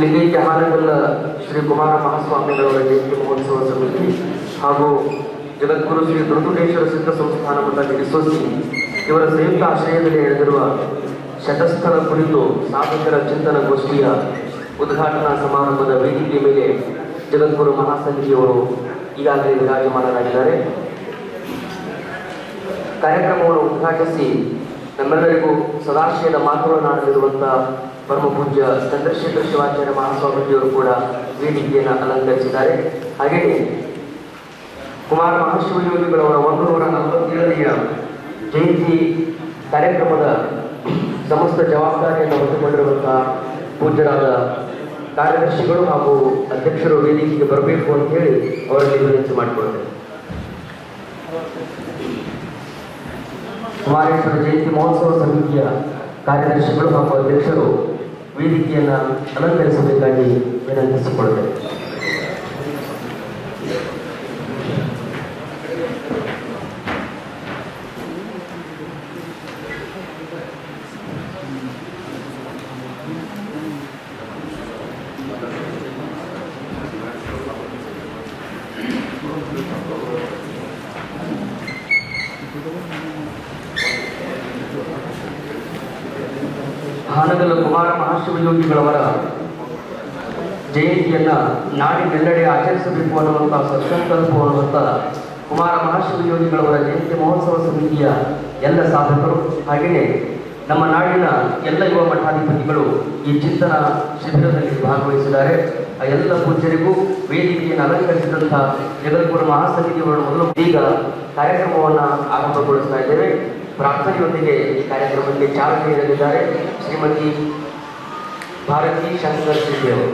ಲಿಂಗೈಕ್ಯ ಹಾನಗಲ್ಲ ಶ್ರೀ ಕುಮಾರ ಮಹಾಸ್ವಾಮಿಗಳವರ ಜಯಂತಿ ಮಹೋತ್ಸವ ಸಮಿತಿ ಹಾಗೂ ಜಗದ್ಗುರು ಶ್ರೀ ದುರ್ಗುಟೇಶ್ವರ ಸಿದ್ಧ ಸಂಸ್ಥಾನ ಮಠ ಡಿಸೋಸಿ ಇವರ ಸಂಯುಕ್ತ ಆಶ್ರಯದಲ್ಲಿ ನಡೆದಿರುವ ಶತಸ್ಥಲ ಕುರಿತು ಸಾಧಕರ ಚಿಂತನ ಗೋಷ್ಠಿಯ ಉದ್ಘಾಟನಾ ಸಮಾರಂಭದ ವೇದಿಕೆ ಮೇಲೆ ಜಗದ್ಗುರು ಮಹಾಸಮಿತಿಯವರು ಈಗಾಗಲೇ ವಿರಾಜಮಾನರಾಗಿದ್ದಾರೆ. ಕಾರ್ಯಕ್ರಮವನ್ನು ಉದ್ಘಾಟಿಸಿ ನಮ್ಮೆಲ್ಲರಿಗೂ ಸದಾಶಯದ ಮಾತುಗಳನ್ನಾಡಲಿರುವಂತಹ ಪರಮ ಪೂಜ್ಯ ಚಂದ್ರಶೇಖರ ಶಿವಾಚಾರ್ಯ ಮಹಾಸ್ವಾಮೀಜಿಯವರು ಕೂಡ ವೇದಿಕೆಯನ್ನು ಅಲಂಕರಿಸಿದ್ದಾರೆ. ಹಾಗೆಯೇ ಕುಮಾರ ಮಹಾಶಿವಯೋಗಿಗಳವರ 147ನೆಯ ಜಯಂತಿ ಕಾರ್ಯಕ್ರಮದ ಸಮಸ್ತ ಜವಾಬ್ದಾರಿಯನ್ನು ಹೊತ್ತುಕೊಂಡಿರುವಂತಹ ಪೂಜ್ಯರಾದ ಕಾರ್ಯದರ್ಶಿಗಳು ಹಾಗೂ ಅಧ್ಯಕ್ಷರು ವೇದಿಕೆಗೆ ಬರಬೇಕು ಅಂತ ಹೇಳಿ ಅವರಲ್ಲಿ ವಿನಂತಿ ಮಾಡಿಕೊಳ್ತೇವೆ. ಕುಮಾರೇಶ್ವರ ಜಯಂತಿ ಮಹೋತ್ಸವ ಸಮಿತಿಯ ಕಾರ್ಯದರ್ಶಿಗಳು ಹಾಗೂ ಅಧ್ಯಕ್ಷರು ವೇದಿಕೆಯನ್ನು ಅಲಂಕರಿಸಬೇಕಾಗಿ ವಿನಂತಿಸಿಕೊಳ್ಳುತ್ತೇವೆ. ಹಾನಗಲ್ಲ ಕುಮಾರ ಮಹಾಶಿವಯೋಗಿಗಳವರ ಜಯಂತಿಯನ್ನ ನಾಡಿನೆಲ್ಲೆಡೆ ಆಚರಿಸಬೇಕು ಅನ್ನುವಂಥ ಸತ್ಸಂಕಲ್ಪ ಅನ್ನುವಂಥ ಕುಮಾರ ಮಹಾಶಿವಯೋಗಿಗಳವರ ಜಯಂತಿ ಮಹೋತ್ಸವ ಸಮಿತಿಯ ಎಲ್ಲ ಸಾಧಕರು ಹಾಗೆಯೇ ನಮ್ಮ ನಾಡಿನ ಎಲ್ಲ ಯುವ ಮಠಾಧಿಪತಿಗಳು ಈ ಚಿಂತನ ಶಿಬಿರದಲ್ಲಿ ಭಾಗವಹಿಸಿದ್ದಾರೆ. ಆ ಎಲ್ಲ ಪೂಜ್ಯರಿಗೂ ವೇದಿಕೆಯನ್ನು ಅಲಂಕರಿಸಿದಂಥ ಜಗದ್ಗುರು ಮಹಾಸಮಿತಿಯವರನ್ನು ಮೊದಲು ಈಗ ಕಾರ್ಯಕ್ರಮವನ್ನು ಆರಂಭಗೊಳಿಸ್ತಾ ಇದ್ದೇವೆ. ಪ್ರಾರ್ಥನೆಯೊಂದಿಗೆ ಈ ಕಾರ್ಯಕ್ರಮಕ್ಕೆ ಚಾಲನೆ ನೀಡಲಿದ್ದಾರೆ ಶ್ರೀಮತಿ ಭಾರತಿ ಶಂಕರ್ ಶ್ರೀದೇವರು.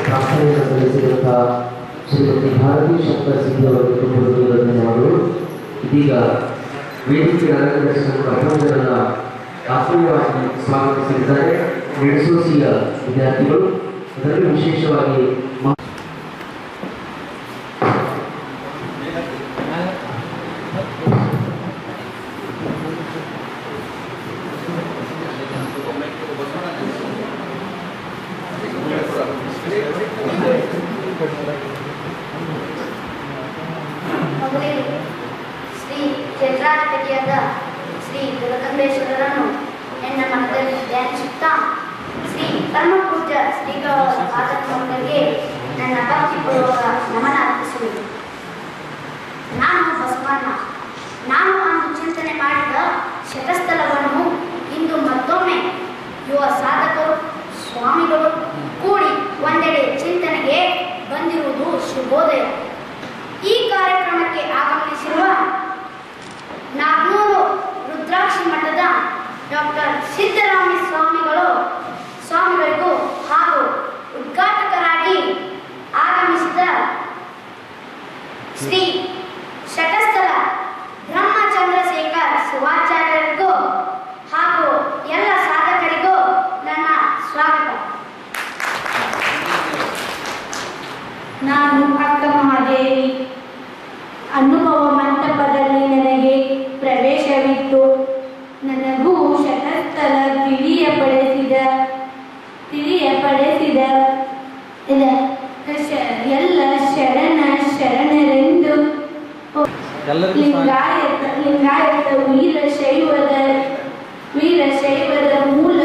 ಪ್ರಾರ್ಥನೆಯನ್ನು ಸಲ್ಲಿಸಿದಂತಹ ಶ್ರೀಮತಿ ಭಾರತಿ ಶಂಕರ್ ಸಿಂಗ್ರವರ ಧನ್ಯವಾದಗಳು. ಇದೀಗ ವೇದಿಕೆ ಅಲಂಕರಿಸಿದ ಪ್ರಪಂಚದ ಆತ್ಮೀಯವಾಗಿ ಸ್ವಾಗತಿಸಿದ್ದಾರೆ ಮೆಣಸೋಸಿಯ ವಿದ್ಯಾರ್ಥಿಗಳು. ಅದರಲ್ಲೂ ವಿಶೇಷವಾಗಿ ಸಿದ್ದೇಶ್ವರರನ್ನು ಎನ್ನ ಮನದಲ್ಲಿ ಧ್ಯಾನಿಸುತ್ತಾ ಶ್ರೀ ಪರಮಪೂಜ್ಯ ಶ್ರೀಗಳ ಪಾದಕಮಲಗಳಿಗೆ ನನ್ನ ಭಕ್ತಿಪೂರ್ವಕ ನಮನ ಅರ್ಪಿಸುವುದು. ನಾನು ಬಸವಣ್ಣ. ನಾನು ಅಂದು ಚಿಂತನೆ ಮಾಡಿದ ಶತಸ್ಥಲವನ್ನು ಇಂದು ಮತ್ತೊಮ್ಮೆ ಯುವ ಸಾಧಕರು ಸ್ವಾಮಿಗಳು ಕೂಡಿ ಒಂದೆಡೆ ಚಿಂತನೆಗೆ ಬಂದಿರುವುದು ಶುಭೋದಯ. ಈ ಕಾರ್ಯಕ್ರಮಕ್ಕೆ ಆಗಮಿಸಿರುವ ನಾಗ್ನೂರು ರುದ್ರಾಕ್ಷಿ ಮಠದ ಡಾಕ್ಟರ್ ಸಿದ್ದರಾಮಯ್ಯ ಸ್ವಾಮಿಗಳಿಗೂ ಹಾಗೂ ಉದ್ಘಾಟಕರಾಗಿ ಆಗಮಿಸಿದ ಶ್ರೀ ಶತಸ್ಥಲ ಬ್ರಹ್ಮಚಂದ್ರಶೇಖರ್ ಶಿವಾಚಾರ್ಯರಿಗೂ ಹಾಗೂ ಎಲ್ಲ ಸಾಧಕರಿಗೂ ನನ್ನ ಸ್ವಾಗತ. ನಾನು ಅಕ್ಕ ಮಹಾದೇವಿ. ಅನುಭವ ಮಂಟಪದಲ್ಲಿ ನನಗೆ ಪ್ರವೇಶವಿತ್ತು. ನನಗೂ ಶತಸ್ಥಲ ತಿಳಿಯಪಡಿಸಿದ ಎಲ್ಲ ಶರಣರೆಂದು ಲಿಂಗಾಯತ ವೀರಶೈವದ ಮೂಲ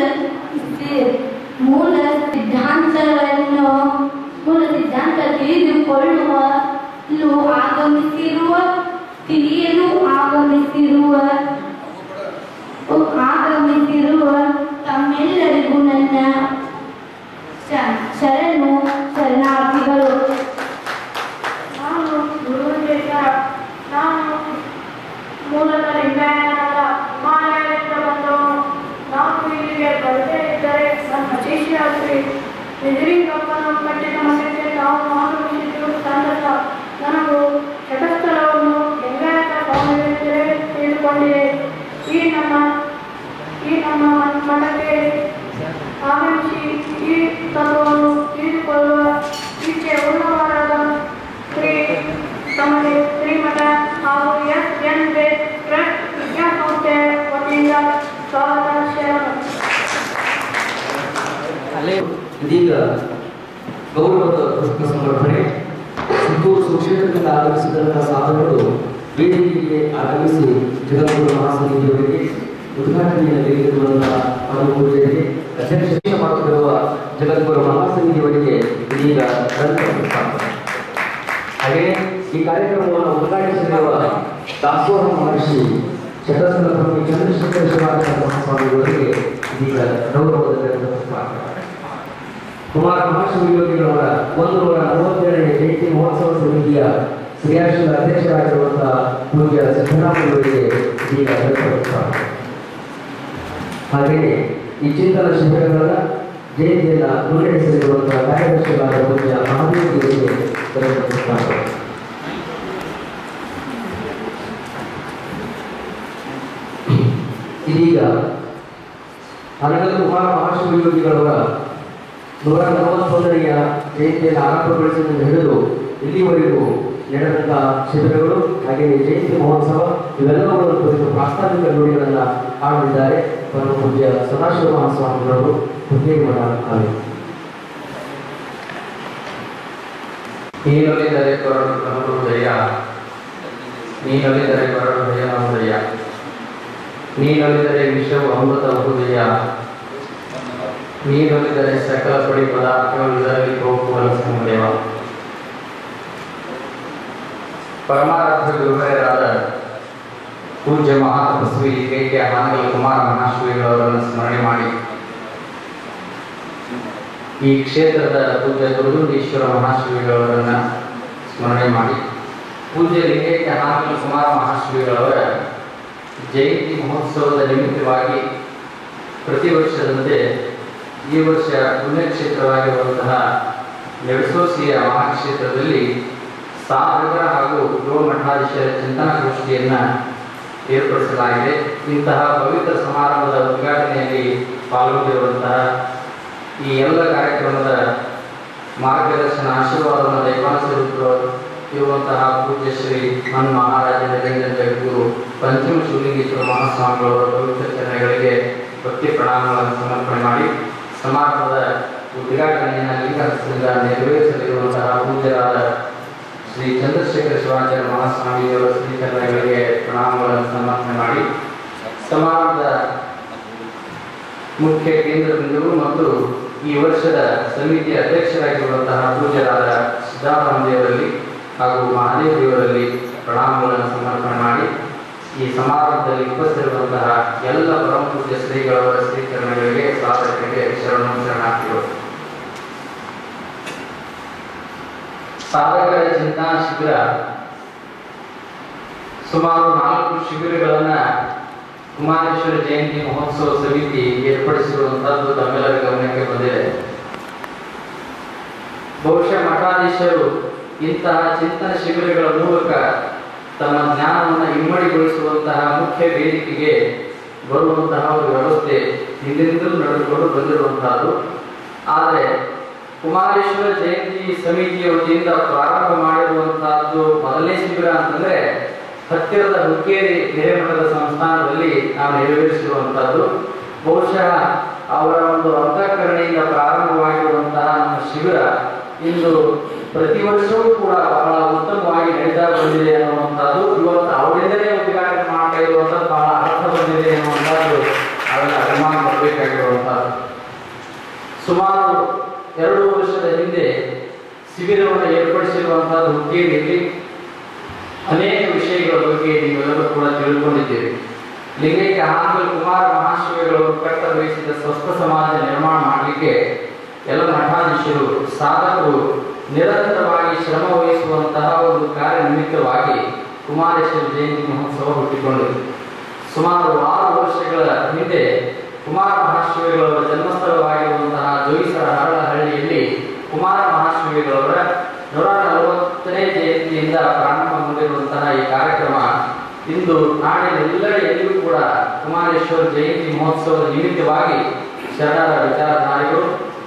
ಸಿದ್ಧಾಂತ ತಿಳಿಯಲು ಆಗಮಿಸಿರುವ ತಮ್ಮೆಲ್ಲರಿಗೂ ನನ್ನ ಶರಣಾರ್ಥಿಗಳು. ನಾನು ಮೂಲದ ಲಿಂಗಾಯತನಾದ ಹಿಮಾಲಯದಿಂದ ಬಂದವನು. ನಾನು ಇಲ್ಲಿಗೆ ಬರದೇ ಇದ್ದರೆ ನನ್ನ ಶಿಷ್ಯ ಶ್ರೀ ನಿಜಲಿಂಗಪ್ಪನ ಕಟ್ಟಿದ ಮಠಕ್ಕೆ ನಾವು ಆಗಮಿಸಿದ್ದು ಸಂದರ್ಭ. ನನಗೂ ಶತಸ್ಥಲವನ್ನು ಲಿಂಗಾಯತ ಸ್ವಾಮಿಗಳಿಂದಲೇ ತಿಳಿದುಕೊಂಡಿದೆ. ಈ ನಮ್ಮ ಮಠಕ್ಕೆ ಆಗಮಿಸಿ ಈ ತತ್ವವನ್ನು ತಿಳಿದುಕೊಳ್ಳುವ ಇಚ್ಛೆ ಉಳ್ಳವರಾದ ತಮಗೆ ಶ್ರೀಮಠ ಹಾಗೂ SNJ ಟ್ರಸ್ಟ್ ವಿದ್ಯಾಸಂಸ್ಥೆ ವತಿಯಿಂದ ಸ್ವಾಗತ ಶರಣ. ಇದೀಗ ಗೌರವದ ಪುಷ್ಪ ಸಮರ್ಪಣೆ. ಚಿತ್ತೂರು ಸುಕ್ಷೇತ್ರದಿಂದ ಆಗಮಿಸಿದಂತಹ ಸಾಧಕರು ವೇದಿಕೆಗೆ ಆಗಮಿಸಿ ಜಗದ್ಗುರು ಮಹಾಸನ್ನಿಧಿಯವರಿಗೆ ಉದ್ಘಾಟನೆಯಲ್ಲಿರುವಂತಹ ಪೂಜೆಗೆ ಅಧ್ಯಕ್ಷತೆ ಮಾಡುತ್ತಿರುವ ಜಗದ್ಗುರು ಮಹಾಸನ್ನಿಧಿಯವರಿಗೆ ಇದೀಗ ಹಾಗೆಯೇ ಈ ಕಾರ್ಯಕ್ರಮವನ್ನು ಉದ್ಘಾಟಿಸಿರುವ ದಾಸೋಹ ಮಹರ್ಷಿ ಶತಸ್ಥಲ ಸ್ವಾಮಿ ಚಂದ್ರಶೇಖರ ಶಿವಾಚಾರ್ಯ ಮಹಾಸ್ವಾಮಿಯವರಿಗೆ ಇದೀಗ ಗೌರವದ ಕುಮಾರ ಮಹಾಶಿವಯೋಗಿಗಳವರ 147ನೇ ಜಯಂತಿ ಮಹೋತ್ಸವ ಸಮಿತಿಯ ಕ್ರಿಯಾಶೀಲ ಅಧ್ಯಕ್ಷರಾಗಿರುವಂತಹ ಪೂಜ್ಯ ಸಿದ್ದರಾಮಯ್ಯವರಿಗೆ ಇದೀಗ ಹಾಗೆಯೇ ಈ ಚಿಂತನ ಶಿಬಿರಗಳ ಜಯಂತಿಯನ್ನು ಮುನ್ನಡೆಸಲಿರುವಂತಹ ಕಾರ್ಯದರ್ಶಿಗಳಾದ ಪೂಜ್ಯ ಮಹಾದೇವರಿಗೆ ಇದೀಗ ಹನಗಲ್ ಕುಮಾರ ಮಹಾಶಿವಯೋಗಿಗಳವರ 141ನೆಯ ಜಯಂತಿಯನ್ನು ಆರಂಭಗೊಳಿಸಿದ ಹಿಡಿದು ಇಲ್ಲಿವರೆಗೂ ನಡೆದಂತಹ ಶಿಬಿರಗಳು ಹಾಗೆಯೇ ಜಯಂತಿ ಮಹೋತ್ಸವ ಇವೆಲ್ಲವುಗಳ ಕುರಿತು ಪ್ರಾಸ್ತಾವಿಕ ನುಡಿಗಳನ್ನು ಆಡಲಿದ್ದಾರೆ ಪರಮ ಪೂಜ್ಯ ಸದಾಶಿವ ಮಹಾಸ್ವಾಮಿಗಳವರು ಹುದ್ದೆಗೆ ಮಾಡಲಾಗುತ್ತಾರೆ. ನೀನೊಲಿದರೆ ಕೊರಡು ನಮೃದಯ, ನೀನೊಲಿದರೆ ಕೊರಡು ಭಯ ನಮೃದಯ, ನೀನೊಲಿದರೆ ವಿಷವು ಅಮೃತ ಹೃದಯ, ನೀನೊಲಿದರೆ ಸಕಲ ಪಡಿ ಪದಾರ್ಥಗಳು ಇದರಲ್ಲಿ ಹೋಗುವ ಸಮದೇವ. ಪರಮಾರಾಧ್ಯ ಗುರುವರಾದ ಪೂಜ್ಯ ಮಹಾತಪಸ್ವಿ ಕೆ ಹಾನಗಲ್ ಕುಮಾರ ಮಹಾಶ್ರೀಗಳವರನ್ನು ಸ್ಮರಣೆ ಮಾಡಿ ಈ ಕ್ಷೇತ್ರದ ಪೂಜ್ಯ ದುರ್ಗುಂಡೇಶ್ವರ ಮಹಾಶ್ರೀಗಳವರನ್ನು ಸ್ಮರಣೆ ಮಾಡಿ ಪೂಜ್ಯ ಲಿಂಗೈಕ್ಯ ಹಾನಗಲ್ ಕುಮಾರ ಮಹಾಶ್ರೀಗಳವರ ಜಯಂತಿ ಮಹೋತ್ಸವದ ನಿಮಿತ್ತವಾಗಿ ಪ್ರತಿ ವರ್ಷದಂತೆ ಈ ವರ್ಷ ಪುಣ್ಯಕ್ಷೇತ್ರವಾಗಿರುವಂತಹ ನೆಡಸೋಸಿಯ ಮಹಾಕ್ಷೇತ್ರದಲ್ಲಿ ಸಾಧಕರ ಹಾಗೂ ಯುವ ಮಠಾಧೀಶರ ಚಿಂತನಗೋಷ್ಠಿಯನ್ನು ಏರ್ಪಡಿಸಲಾಗಿದೆ. ಇಂತಹ ಪವಿತ್ರ ಸಮಾರಂಭದ ಉದ್ಘಾಟನೆಯಲ್ಲಿ ಪಾಲ್ಗೊಂಡಿರುವಂತಹ ಈ ಎಲ್ಲ ಕಾರ್ಯಕ್ರಮದ ಮಾರ್ಗದರ್ಶನ ಆಶೀರ್ವಾದವನ್ನು ದೈವಾನುಸರಿಸುತ್ತಿರುವಂತಹ ಪೂಜ್ಯ ಶ್ರೀ ಮನ್ ಮಹಾರಾಜ ನರೇಂದ್ರ ಜಗದ್ಗುರು ಪಂಚಮ ಶಿವಲಿಂಗೇಶ್ವರ ಮಹಾಸ್ವಾಮಿಗಳವರ ಪವಿತ್ರ ಚರಣಗಳಿಗೆ ಭಕ್ತಿ ಪ್ರಣಾಮಗಳನ್ನು ಸಮರ್ಪಣೆ ಮಾಡಿ ಸಮಾರಂಭದ ಉದ್ಘಾಟನೆಯನ್ನು ಲಿಂಗಹಸ್ತದಿಂದ ನೆರವೇರಿಸಲಿರುವಂತಹ ಪೂಜ್ಯರಾದ ಶ್ರೀ ಚಂದ್ರಶೇಖರ ಶಿವಾಚಾರ್ಯ ಮಹಾಸ್ವಾಮಿಯವರ ಶ್ರೀಚರಣಗಳಿಗೆ ಪ್ರಣಾಮಗಳನ್ನು ಸಮರ್ಪಣೆ ಮಾಡಿ ಸಮಾರಂಭದ ಮುಖ್ಯ ಕೇಂದ್ರ ಬಿಂದುವು ಮತ್ತು ಈ ವರ್ಷದ ಸಮಿತಿಯ ಅಧ್ಯಕ್ಷರಾಗಿರುವಂತಹ ಪೂಜ್ಯರಾದ ಸಿದ್ದರಾಮದೇವರಲ್ಲಿ ಹಾಗೂ ಮಹಾದೇವ ದೇವರಲ್ಲಿ ಪ್ರಣಾಮಗಳನ್ನು ಸಮರ್ಪಣೆ ಮಾಡಿ ಈ ಸಮಾರಂಭದಲ್ಲಿ ಉಪಸ್ಥಿತಿರುವಂತಹ ಎಲ್ಲ ಪರಮ ಪೂಜ್ಯ ಶ್ರೀಗಳವರ ಶ್ರೀಕರಣಗಳಿಗೆ ಸಾಧಕರಿಗೆ ಶರಣಾರ್ಥಿಗಳು. ಸಾಧಕರ ಚಿಂತನಾ ಶಿಬಿರ ಸುಮಾರು 4 ಶಿಬಿರಗಳನ್ನ ಕುಮಾರೇಶ್ವರ ಜಯಂತಿ ಮಹೋತ್ಸವ ಸಮಿತಿ ಏರ್ಪಡಿಸಿರುವಂತಹದ್ದು ತಮ್ಮೆಲ್ಲರ ಗಮನಕ್ಕೆ ಬಂದಿದೆ. ಬಹುಶಃ ಮಠಾಧೀಶರು ಇಂತಹ ಚಿಂತನ ಶಿಬಿರಗಳ ಮೂಲಕ ತಮ್ಮ ಜ್ಞಾನವನ್ನು ಇಮ್ಮಡಿಗೊಳಿಸುವಂತಹ ಮುಖ್ಯ ವೇದಿಕೆಗೆ ಬರುವಂತಹ ಒಂದು ವ್ಯವಸ್ಥೆ ಹಿಂದಿನಿಂದಲೂ ನಡೆದುಕೊಂಡು ಬಂದಿರುವಂತಹದ್ದು. ಆದರೆ ಕುಮಾರೇಶ್ವರ ಜಯಂತಿ ಸಮಿತಿಯ ವತಿಯಿಂದ ಪ್ರಾರಂಭ ಮಾಡಿರುವಂತಹದ್ದು ಮೊದಲನೇ ಶಿಬಿರ ಅಂತಂದ್ರೆ ಹತ್ತಿರದ ಹುಕ್ಕೇರಿ ಹಿರೇಮಠದ ಸಂಸ್ಥಾನದಲ್ಲಿ ನಾವು ನೆರವೇರಿಸಿರುವಂತಹದ್ದು. ಬಹುಶಃ ಅವರ ಒಂದು ಅಂತಃಕರಣೆಯಿಂದ ಪ್ರಾರಂಭವಾಗಿರುವಂತಹ ನಮ್ಮ ಶಿಬಿರ ಇಂದು ಪ್ರತಿ ವರ್ಷವೂ ಕೂಡ ಬಹಳ ಉತ್ತಮವಾಗಿ ನಡೀತಾ ಬಂದಿದೆ ಅನ್ನುವಂಥದ್ದು. ಇವತ್ತು ಅವರಿಂದಲೇ ಉದ್ಘಾಟನೆ ಮಾಡ್ತಾ ಇರುವಂಥದ್ದು ಬಹಳ ಅರ್ಥ ಬಂದಿದೆ ಅನ್ನುವಂಥದ್ದು ಅದನ್ನು ಅಭಿಮಾನ ಮಾಡಬೇಕಾಗಿರುವಂಥದ್ದು. ಸುಮಾರು 2 ವರ್ಷದ ಹಿಂದೆ ಶಿಬಿರವನ್ನು ಏರ್ಪಡಿಸಿರುವಂತಹದ್ದು ಹುಕ್ಕೇರಿಯಲ್ಲಿ ಅನೇಕ ವಿಷಯಗಳ ಬಗ್ಗೆ ನೀವೆಲ್ಲರೂ ಕೂಡ ತಿಳ್ಕೊಂಡಿದ್ದೀರಿ. ಲಿಂಗೈಕ್ಯ ಹಾನಗಲ್ ಕುಮಾರ ಮಹಾಶಿವಗಳು ಕರ್ತವ್ಯಿಸಿದ ಸ್ವಸ್ಥ ಸಮಾಜ ನಿರ್ಮಾಣ ಮಾಡಲಿಕ್ಕೆ ಎಲ್ಲ ಮಠಾಧೀಶರು ಸಾಧಕರು ನಿರಂತರವಾಗಿ ಶ್ರಮ ವಹಿಸುವಂತಹ ಒಂದು ಕಾರ್ಯ ನಿಮಿತ್ತವಾಗಿ ಕುಮಾರೇಶ್ವರ ಜಯಂತಿ ಮಹೋತ್ಸವ ಹುಟ್ಟಿಕೊಂಡಿದೆ. ಸುಮಾರು 6 ವರ್ಷಗಳ ಹಿಂದೆ ಕುಮಾರ ಮಹಾಶಿವಗಳವರ ಜನ್ಮಸ್ಥಳವಾಗಿರುವಂತಹ ಜೋಯಿಸರ ಹರಳಹಳ್ಳಿಯಲ್ಲಿ ಕುಮಾರ ಮಹಾಶಿವಗಳವರ 140ನೇ ಜಯಂತಿಯಿಂದ ಪ್ರಾರಂಭಗೊಂಡಿರುವಂತಹ ಈ ಕಾರ್ಯಕ್ರಮ ಇಂದು ನಾಡಿನೆಲ್ಲೆಡೆಯಲ್ಲಿಯೂ ಕೂಡ ಕುಮಾರೇಶ್ವರ ಜಯಂತಿ ಮಹೋತ್ಸವದ ನಿಮಿತ್ತವಾಗಿ ಶರಣರ ವಿಚಾರಧಾರೆಗಳು,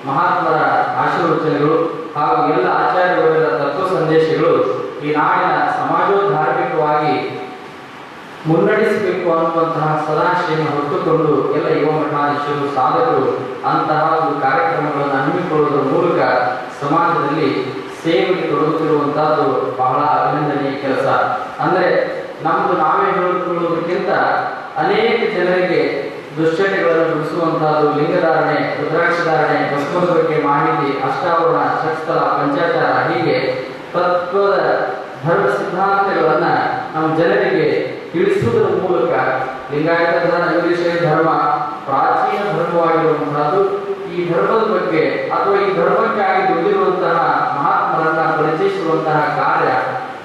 ಮಹಾತ್ಮರ ಆಶೀರ್ವಚನೆಗಳು ಹಾಗೂ ಎಲ್ಲ ಆಚಾರ್ಯವರ ತತ್ವ ಸಂದೇಶಗಳು ಈ ನಾಡಿನ ಸಮಾಜೋಧಾರ್ಮಿಕವಾಗಿ ಮುನ್ನಡೆಸಬೇಕು ಅನ್ನುವಂತಹ ಸದಾಶಯನ್ನು ಹೊತ್ತುಕೊಂಡು ಎಲ್ಲ ಯುವ ಮಠಾಧೀಶರು ಸಾಧಕರು ಅಂತಹ ಒಂದು ಕಾರ್ಯಕ್ರಮಗಳನ್ನು ಹಮ್ಮಿಕೊಳ್ಳುವುದರ ಮೂಲಕ ಸಮಾಜದಲ್ಲಿ ಸೇವೆಗೆ ತೊಡಗುತ್ತಿರುವಂತಹದ್ದು ಬಹಳ ಅಭಿನಂದನೀಯ ಕೆಲಸ. ಅಂದ್ರೆ ನಮ್ದು ನಾವೇ ಹೇಳಿಕೊಳ್ಳುವುದಕ್ಕಿಂತ ಅನೇಕ ಜನರಿಗೆ ದುಶ್ಚಟಗಳನ್ನು ಬಿಡಿಸುವಂತಹದ್ದು, ಲಿಂಗಧಾರಣೆ, ರುದ್ರಾಕ್ಷಧಾರಣೆ, ಭಸ್ಮದ ಬಗ್ಗೆ ಮಾಹಿತಿ, ಅಷ್ಟಾವರಣ, ಷಟ್ಸ್ಥಲ, ಪಂಚಾಚಾರ, ಹೀಗೆ ತತ್ವದ ಧರ್ಮ ಸಿದ್ಧಾಂತಗಳನ್ನ ನಮ್ಮ ಜನರಿಗೆ ತಿಳಿಸುವುದರ ಮೂಲಕ ಲಿಂಗಾಯತ ಧರ್ಮ ಪ್ರಾಚೀನ ಧರ್ಮವಾಗಿರುವಂತಹದ್ದು. ಈ ಧರ್ಮದ ಬಗ್ಗೆ ಅಥವಾ ಈ ಧರ್ಮಕ್ಕಾಗಿ ದುಡಿದಿರುವಂತಹ ಮಹಾತ್ಮರನ್ನ ಪರಿಚಯಿಸುವಂತಹ ಕಾರ್ಯ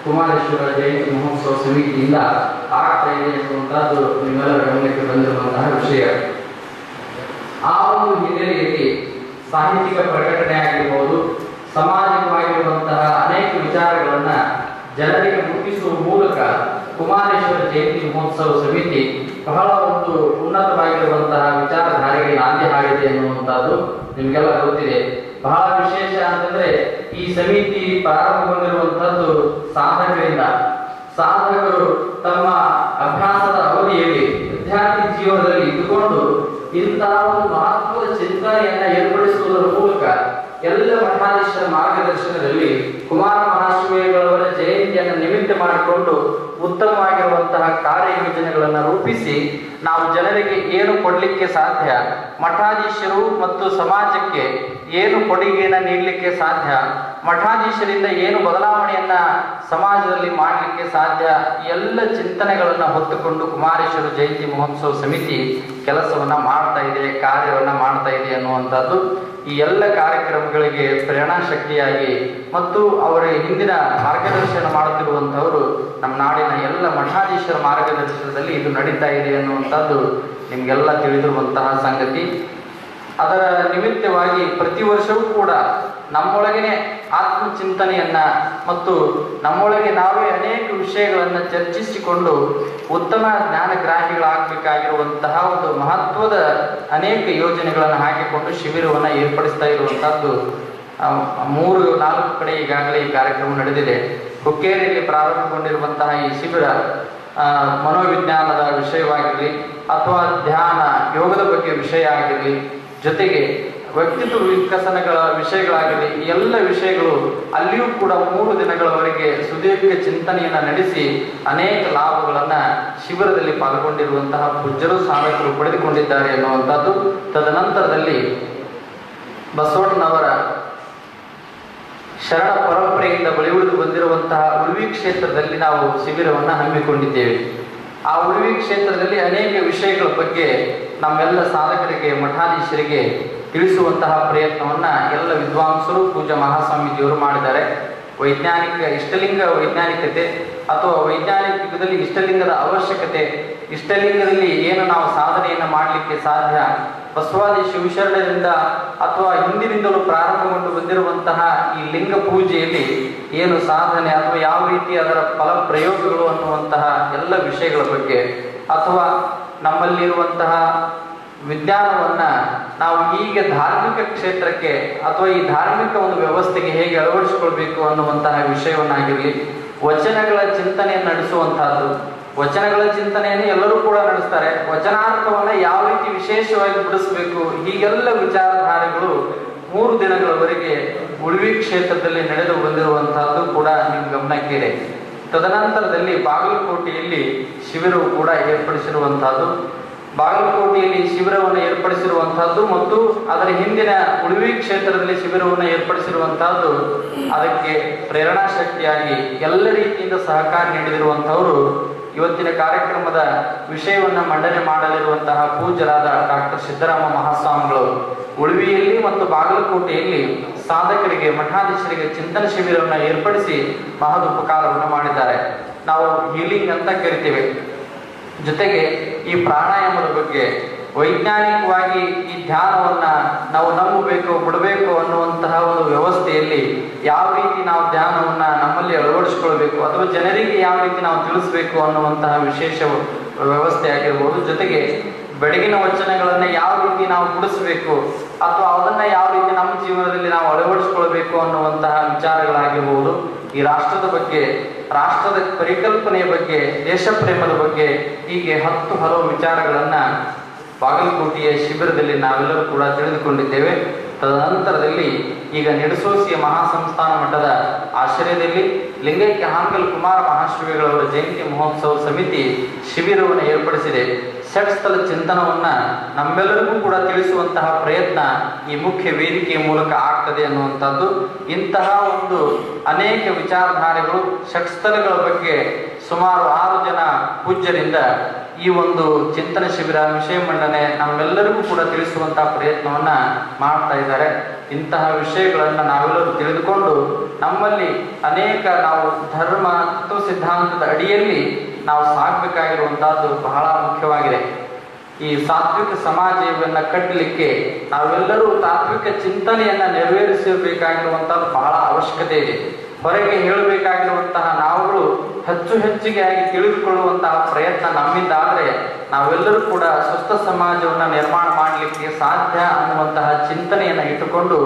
ಕುಮಾರೇಶ್ವರ ಜಯಂತಿ ಮಹೋತ್ಸವ ಸಮಿತಿಯಿಂದ ಆಗ್ತಾ ಇದೆ ಎನ್ನುವಂತಹದ್ದು ನಿಮ್ಮೆಲ್ಲರ ಗಮನಕ್ಕೆ ಬಂದಿರುವಂತಹ ವಿಷಯ. ಆ ಒಂದು ಹಿನ್ನೆಲೆಯಲ್ಲಿ ಸಾಹಿತ್ಯಿಕ ಪ್ರಕಟಣೆ ಆಗಿರಬಹುದು, ಸಾಮಾಜಿಕವಾಗಿರುವಂತಹ ಅನೇಕ ವಿಚಾರಗಳನ್ನ ಜನರಿಗೆ ಮುಟ್ಟಿಸುವ ಮೂಲಕ ಕುಮಾರೇಶ್ವರ ಜಯಂತಿ ಮಹೋತ್ಸವ ಸಮಿತಿ ಬಹಳ ಒಂದು ಉನ್ನತವಾಗಿರುವಂತಹ ವಿಚಾರಧಾರೆಗೆ ನಾಂದಿ ಹಾಡಿದೆ ಎನ್ನುವಂತಹದ್ದು ನಿಮಗೆಲ್ಲ ಗೊತ್ತಿದೆ. ಬಹಳ ವಿಶೇಷ ಅಂತಂದ್ರೆ ಈ ಸಮಿತಿ ಪ್ರಾರಂಭಗೊಂಡಿರುವಂತಹದ್ದು ಸಾಧಕರಿಂದ. ಸಾಧಕರು ತಮ್ಮ ಅಭ್ಯಾಸದ ಅವಧಿಯಲ್ಲಿ ವಿದ್ಯಾರ್ಥಿ ಜೀವನದಲ್ಲಿ ಇದ್ದುಕೊಂಡು ಇಂತಹ ಒಂದು ಮಹತ್ವದ ಚಿಂತನೆಯನ್ನ ಏರ್ಪಡಿಸುವುದರ ಮೂಲಕ ಎಲ್ಲ ಮಠಾಧೀಶರ ಮಾರ್ಗದರ್ಶನದಲ್ಲಿ ಕುಮಾರ ಮಹಾಶಿವಗಳವರ ಜಯಂತಿಯನ್ನು ನಿಮಿತ್ತ ಮಾಡಿಕೊಂಡು ಉತ್ತಮವಾಗಿರುವಂತಹ ಕಾರ್ಯಯೋಜನೆಗಳನ್ನು ರೂಪಿಸಿ ನಾವು ಜನರಿಗೆ ಏನು ಕೊಡಲಿಕ್ಕೆ ಸಾಧ್ಯ, ಮಠಾಧೀಶರು ಮತ್ತು ಸಮಾಜಕ್ಕೆ ಏನು ಕೊಡುಗೆಯನ್ನು ನೀಡಲಿಕ್ಕೆ ಸಾಧ್ಯ, ಮಠಾಧೀಶರಿಂದ ಏನು ಬದಲಾವಣೆಯನ್ನ ಸಮಾಜದಲ್ಲಿ ಮಾಡಲಿಕ್ಕೆ ಸಾಧ್ಯ, ಎಲ್ಲ ಚಿಂತನೆಗಳನ್ನು ಹೊತ್ತುಕೊಂಡು ಕುಮಾರೇಶ್ವರ ಜಯಂತಿ ಮಹೋತ್ಸವ ಸಮಿತಿ ಕೆಲಸವನ್ನ ಮಾಡ್ತಾ ಇದೆ, ಕಾರ್ಯವನ್ನ ಮಾಡ್ತಾ ಇದೆ ಅನ್ನುವಂಥದ್ದು ಈ ಎಲ್ಲ ಕಾರ್ಯಕ್ರಮಗಳಿಗೆ ಪ್ರೇರಣಾ ಶಕ್ತಿಯಾಗಿ ಮತ್ತು ಅವರ ಹಿಂದಿನ ಮಾರ್ಗದರ್ಶನ ಮಾಡುತ್ತಿರುವಂತಹವರು ನಮ್ಮ ನಾಡಿನ ಎಲ್ಲ ಮಠಾಧೀಶರ ಮಾರ್ಗದರ್ಶನದಲ್ಲಿ ಇದು ನಡೀತಾ ಇದೆ ಅನ್ನುವಂಥದ್ದು ನಿಮಗೆಲ್ಲ ತಿಳಿದಿರುವಂತಹ ಸಂಗತಿ. ಅದರ ನಿಮಿತ್ತವಾಗಿ ಪ್ರತಿ ವರ್ಷವೂ ಕೂಡ ನಮ್ಮೊಳಗೇನೆ ಆತ್ಮಚಿಂತನೆಯನ್ನ ಮತ್ತು ನಮ್ಮೊಳಗೆ ನಾವೇ ಅನೇಕ ವಿಷಯಗಳನ್ನು ಚರ್ಚಿಸಿಕೊಂಡು ಉತ್ತಮ ಜ್ಞಾನಗ್ರಾಹಿಗಳಾಗಬೇಕಾಗಿರುವಂತಹ ಒಂದು ಮಹತ್ವದ ಅನೇಕ ಯೋಜನೆಗಳನ್ನು ಹಾಕಿಕೊಂಡು ಶಿಬಿರವನ್ನು ಏರ್ಪಡಿಸ್ತಾ ಇರುವಂತಹದ್ದು 3-4 ಕಡೆ ಈಗಾಗಲೇ ಈ ಕಾರ್ಯಕ್ರಮ ನಡೆದಿದೆ. ಹುಕ್ಕೇರಿಯಲ್ಲಿ ಪ್ರಾರಂಭಗೊಂಡಿರುವಂತಹ ಈ ಶಿಬಿರ ಮನೋವಿಜ್ಞಾನದ ವಿಷಯವಾಗಿರಲಿ ಅಥವಾ ಧ್ಯಾನ ಯೋಗದ ಬಗ್ಗೆ ವಿಷಯ ಆಗಿರಲಿ, ಜೊತೆಗೆ ವ್ಯಕ್ತಿತ್ವ ವಿಕಸನಗಳ ವಿಷಯಗಳಾಗಲಿ ಈ ಎಲ್ಲ ವಿಷಯಗಳು ಅಲ್ಲಿಯೂ ಕೂಡ 3 ದಿನಗಳವರೆಗೆ ಸುದೀರ್ಘ ಚಿಂತನೆಯನ್ನು ನಡೆಸಿ ಅನೇಕ ಲಾಭಗಳನ್ನು ಶಿಬಿರದಲ್ಲಿ ಪಾಲ್ಗೊಂಡಿರುವಂತಹ ಪೂಜ್ಯರು ಸಾಧಕರು ಪಡೆದುಕೊಂಡಿದ್ದಾರೆ ಎನ್ನುವಂಥದ್ದು. ತದನಂತರದಲ್ಲಿ ಬಸವಣ್ಣನವರ ಶರಣ ಪರಂಪರೆಯಿಂದ ಬಳಿಯುಳಿದು ಬಂದಿರುವಂತಹ ಉಳುವಿ ಕ್ಷೇತ್ರದಲ್ಲಿ ನಾವು ಶಿಬಿರವನ್ನು ಹಮ್ಮಿಕೊಂಡಿದ್ದೇವೆ. ಆ ಉಳುವಿ ಕ್ಷೇತ್ರದಲ್ಲಿ ಅನೇಕ ವಿಷಯಗಳ ಬಗ್ಗೆ ನಮ್ಮೆಲ್ಲ ಸಾಧಕರಿಗೆ ಮಠಾಧೀಶರಿಗೆ ತಿಳಿಸುವಂತಹ ಪ್ರಯತ್ನವನ್ನ ಎಲ್ಲ ವಿದ್ವಾಂಸರು ಪೂಜ್ಯ ಮಹಾಸ್ವಾಮೀಜಿಯವರು ಮಾಡಿದ್ದಾರೆ. ವೈಜ್ಞಾನಿಕ ಇಷ್ಟಲಿಂಗ ವೈಜ್ಞಾನಿಕತೆ ಅಥವಾ ವೈಜ್ಞಾನಿಕ ಯುಗದಲ್ಲಿ ಇಷ್ಟಲಿಂಗದ ಅವಶ್ಯಕತೆ, ಇಷ್ಟಲಿಂಗದಲ್ಲಿ ಏನು ನಾವು ಸಾಧನೆಯನ್ನು ಮಾಡಲಿಕ್ಕೆ ಸಾಧ್ಯ, ಬಸವಾದಿ ಶಿವಶರಣರಿಂದ ಅಥವಾ ಹಿಂದಿನಿಂದಲೂ ಪ್ರಾರಂಭಗೊಂಡು ಬಂದಿರುವಂತಹ ಈ ಲಿಂಗ ಪೂಜೆಯಲ್ಲಿ ಏನು ಸಾಧನೆ ಅಥವಾ ಯಾವ ರೀತಿ ಅದರ ಫಲ ಪ್ರಯೋಗಗಳು ಅನ್ನುವಂತಹ ಎಲ್ಲ ವಿಷಯಗಳ ಬಗ್ಗೆ, ಅಥವಾ ನಮ್ಮಲ್ಲಿರುವಂತಹ ವಿಜ್ಞಾನವನ್ನ ನಾವು ಈಗ ಧಾರ್ಮಿಕ ಕ್ಷೇತ್ರಕ್ಕೆ ಅಥವಾ ಈ ಧಾರ್ಮಿಕ ಒಂದು ವ್ಯವಸ್ಥೆಗೆ ಹೇಗೆ ಅಳವಡಿಸಿಕೊಳ್ಬೇಕು ಅನ್ನುವಂತಹ ವಿಷಯವನ್ನಾಗಿರಲಿ, ವಚನಗಳ ಚಿಂತನೆಯನ್ನು ನಡೆಸುವಂತಹದ್ದು. ವಚನಗಳ ಚಿಂತನೆಯನ್ನು ಎಲ್ಲರೂ ಕೂಡ ನಡೆಸ್ತಾರೆ, ವಚನಾರ್ಥವನ್ನ ಯಾವ ರೀತಿ ವಿಶೇಷವಾಗಿ ಬಿಡಿಸಬೇಕು, ಹೀಗೆಲ್ಲ ವಿಚಾರಧಾರೆಗಳು 3 ದಿನಗಳವರೆಗೆ ಉಳುವಿ ಕ್ಷೇತ್ರದಲ್ಲಿ ನಡೆದು ಬಂದಿರುವಂತಹದ್ದು ಕೂಡ ನಿಮ್ಮ ಗಮನಕ್ಕಿದೆ. ತದನಂತರದಲ್ಲಿ ಬಾಗಲಕೋಟೆಯಲ್ಲಿ ಶಿಬಿರವು ಕೂಡ ಏರ್ಪಡಿಸಿರುವಂತಹದ್ದು. ಬಾಗಲಕೋಟೆಯಲ್ಲಿ ಶಿಬಿರವನ್ನು ಏರ್ಪಡಿಸಿರುವಂತಹದ್ದು ಮತ್ತು ಅದರ ಹಿಂದಿನ ಉಳುವಿ ಕ್ಷೇತ್ರದಲ್ಲಿ ಶಿಬಿರವನ್ನು ಏರ್ಪಡಿಸಿರುವಂತಹದ್ದು ಅದಕ್ಕೆ ಪ್ರೇರಣಾ ಶಕ್ತಿಯಾಗಿ ಎಲ್ಲ ರೀತಿಯಿಂದ ಸಹಕಾರ ನೀಡಿರುವಂತಹವರು ಇವತ್ತಿನ ಕಾರ್ಯಕ್ರಮದ ವಿಷಯವನ್ನು ಮಂಡನೆ ಮಾಡಲಿರುವಂತಹ ಪೂಜ್ಯರಾದ ಡಾಕ್ಟರ್ ಸಿದ್ದರಾಮ ಮಹಾಸ್ವಾಮಿಗಳು ಉಳುವಿಯಲ್ಲಿ ಮತ್ತು ಬಾಗಲಕೋಟೆಯಲ್ಲಿ ಸಾಧಕರಿಗೆ ಮಠಾಧೀಶರಿಗೆ ಚಿಂತನ ಶಿಬಿರವನ್ನು ಏರ್ಪಡಿಸಿ ಮಹದ್ ಉಪಕಾರವನ್ನು ಮಾಡಿದ್ದಾರೆ. ನಾವು ಹೀಲಿಂಗ್ ಅಂತ ಕರಿತೇವೆ. ಜೊತೆಗೆ ಈ ಪ್ರಾಣಾಯಾಮದ ಬಗ್ಗೆ ವೈಜ್ಞಾನಿಕವಾಗಿ ಈ ಧ್ಯಾನವನ್ನ ನಾವು ನಂಬಬೇಕು ಬಿಡಬೇಕು ಅನ್ನುವಂತಹ ಒಂದು ವ್ಯವಸ್ಥೆಯಲ್ಲಿ ಯಾವ ರೀತಿ ನಾವು ಧ್ಯಾನವನ್ನ ನಮ್ಮಲ್ಲಿ ಅಳವಡಿಸಿಕೊಳ್ಬೇಕು ಅಥವಾ ಜನರಿಗೆ ಯಾವ ರೀತಿ ನಾವು ತಿಳಿಸ್ಬೇಕು ಅನ್ನುವಂತಹ ವಿಶೇಷ ವ್ಯವಸ್ಥೆ ಆಗಿರ್ಬೋದು. ಜೊತೆಗೆ ಬೆಳಗಿನ ವಚನಗಳನ್ನ ಯಾವ ರೀತಿ ನಾವು ಬಿಡಿಸಬೇಕು ಅಥವಾ ಅದನ್ನ ಯಾವ ರೀತಿ ನಮ್ಮ ಜೀವನದಲ್ಲಿ ನಾವು ಅಳವಡಿಸಿಕೊಳ್ಬೇಕು ಅನ್ನುವಂತಹ ವಿಚಾರಗಳಾಗಿರ್ಬೋದು. ಈ ರಾಷ್ಟ್ರದ ಬಗ್ಗೆ, ರಾಷ್ಟ್ರದ ಪರಿಕಲ್ಪನೆಯ ಬಗ್ಗೆ, ದೇಶ ಪ್ರೇಮದ ಬಗ್ಗೆ, ಹೀಗೆ 10 ಹಲವು ವಿಚಾರಗಳನ್ನ ಬಾಗಲಕೋಟೆಯ ಶಿಬಿರದಲ್ಲಿ ನಾವೆಲ್ಲರೂ ಕೂಡ ತಿಳಿದುಕೊಂಡಿದ್ದೇವೆ. ತದನಂತರದಲ್ಲಿ ಈಗ ನಿಡಸೋಸಿಯ ಮಹಾಸಂಸ್ಥಾನ ಮಠದ ಆಶ್ರಯದಲ್ಲಿ ಲಿಂಗೈಕ್ಯ ಹಾನಗಲ್ ಕುಮಾರ ಮಹಾಶ್ರೀಗಳವರ ಜಯಂತಿ ಮಹೋತ್ಸವ ಸಮಿತಿ ಶಿಬಿರವನ್ನು ಏರ್ಪಡಿಸಿದೆ. ಷಟ್ಸ್ಥಲ ಚಿಂತನವನ್ನ ನಮ್ಮೆಲ್ಲರಿಗೂ ಕೂಡ ತಿಳಿಸುವಂತಹ ಪ್ರಯತ್ನ ಈ ಮುಖ್ಯ ವೇದಿಕೆಯ ಮೂಲಕ ಆಗ್ತದೆ ಅನ್ನುವಂಥದ್ದು. ಇಂತಹ ಒಂದು ಅನೇಕ ವಿಚಾರಧಾರೆಗಳು ಷಟ್ಸ್ಥಲಗಳ ಬಗ್ಗೆ ಸುಮಾರು 6 ಜನ ಪೂಜ್ಯರಿಂದ ಈ ಒಂದು ಚಿಂತನ ಶಿಬಿರ ವಿಷಯ ಮಂಡನೆ ನಮ್ಮೆಲ್ಲರಿಗೂ ಕೂಡ ತಿಳಿಸುವಂತಹ ಪ್ರಯತ್ನವನ್ನ ಮಾಡ್ತಾ ಇದ್ದಾರೆ. ಇಂತಹ ವಿಷಯಗಳನ್ನ ನಾವೆಲ್ಲರೂ ತಿಳಿದುಕೊಂಡು ನಮ್ಮಲ್ಲಿ ಅನೇಕ ನಾವು ಧರ್ಮ ತತ್ವ ಸಿದ್ಧಾಂತದ ಅಡಿಯಲ್ಲಿ ನಾವು ಸಾಗಬೇಕಾಗಿರುವಂತಹದ್ದು ಬಹಳ ಮುಖ್ಯವಾಗಿದೆ. ಈ ಸಾತ್ವಿಕ ಸಮಾಜವನ್ನ ಕಟ್ಟಲಿಕ್ಕೆ ನಾವೆಲ್ಲರೂ ತಾತ್ವಿಕ ಚಿಂತನೆಯನ್ನ ನೆರವೇರಿಸಬೇಕಾಗಿರುವಂತಹದ್ದು ಬಹಳ ಅವಶ್ಯಕತೆ ಇದೆ. ಹೊರಗೆ ಹೇಳಬೇಕಾಗಿರುವಂತಹ ನಾವುಗಳು ಹೆಚ್ಚಿಗೆ ಆಗಿ ತಿಳಿದುಕೊಳ್ಳುವಂತಹ ಪ್ರಯತ್ನ ನಮ್ಮಿಂದ ಆದರೆ ನಾವೆಲ್ಲರೂ ಕೂಡ ಸುಸ್ಥ ಸಮಾಜವನ್ನು ನಿರ್ಮಾಣ ಮಾಡಲಿಕ್ಕೆ ಸಾಧ್ಯ ಅನ್ನುವಂತಹ ಚಿಂತನೆಯನ್ನು ಇಟ್ಟುಕೊಂಡು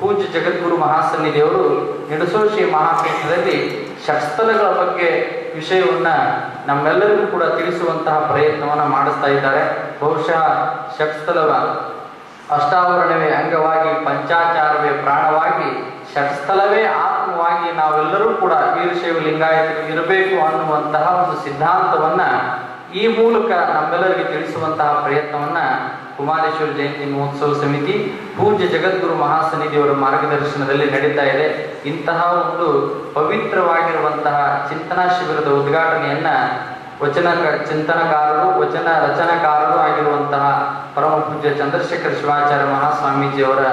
ಪೂಜ್ಯ ಜಗದ್ಗುರು ಮಹಾಸನ್ನಿಧಿಯವರು ನಿಡಸೋಶಿ ಮಹಾಪೀಠದಲ್ಲಿ ಷಟ್ಸ್ಥಲಗಳ ಬಗ್ಗೆ ವಿಷಯವನ್ನ ನಮ್ಮೆಲ್ಲರಿಗೂ ಕೂಡ ತಿಳಿಸುವಂತಹ ಪ್ರಯತ್ನವನ್ನು ಮಾಡಿಸ್ತಾ ಇದ್ದಾರೆ. ಬಹುಶಃ ಷಟ್ಸ್ಥಲವ ಅಷ್ಟಾವರಣವೇ ಅಂಗವಾಗಿ, ಪಂಚಾಚಾರವೇ ಪ್ರಾಣವಾಗಿ, ಷಟ್ಸ್ಥಲವೇ ಆತ್ಮವಾಗಿ ನಾವೆಲ್ಲರೂ ಕೂಡ ವೀರಶೈವ ಲಿಂಗಾಯತರು ಇರಬೇಕು ಅನ್ನುವಂತಹ ಒಂದು ಸಿದ್ಧಾಂತವನ್ನ ಈ ಮೂಲಕ ನಮ್ಮೆಲ್ಲರಿಗೆ ತಿಳಿಸುವಂತಹ ಪ್ರಯತ್ನವನ್ನ ಕುಮಾರೇಶ್ವರ ಜಯಂತಿ ಮಹೋತ್ಸವ ಸಮಿತಿ ಪೂಜ್ಯ ಜಗದ್ಗುರು ಮಹಾಸನ್ನಿಧಿಯವರ ಮಾರ್ಗದರ್ಶನದಲ್ಲಿ ನಡೀತಾ ಇದೆ. ಇಂತಹ ಒಂದು ಪವಿತ್ರವಾಗಿರುವಂತಹ ಚಿಂತನಾ ಶಿಬಿರದ ಉದ್ಘಾಟನೆಯನ್ನ ಚಿಂತನಕಾರರು, ವಚನ ರಚನಾಕಾರರು ಆಗಿರುವಂತಹ ಪರಮ ಪೂಜ್ಯ ಚಂದ್ರಶೇಖರ ಶಿವಾಚಾರ್ಯ ಮಹಾಸ್ವಾಮೀಜಿಯವರ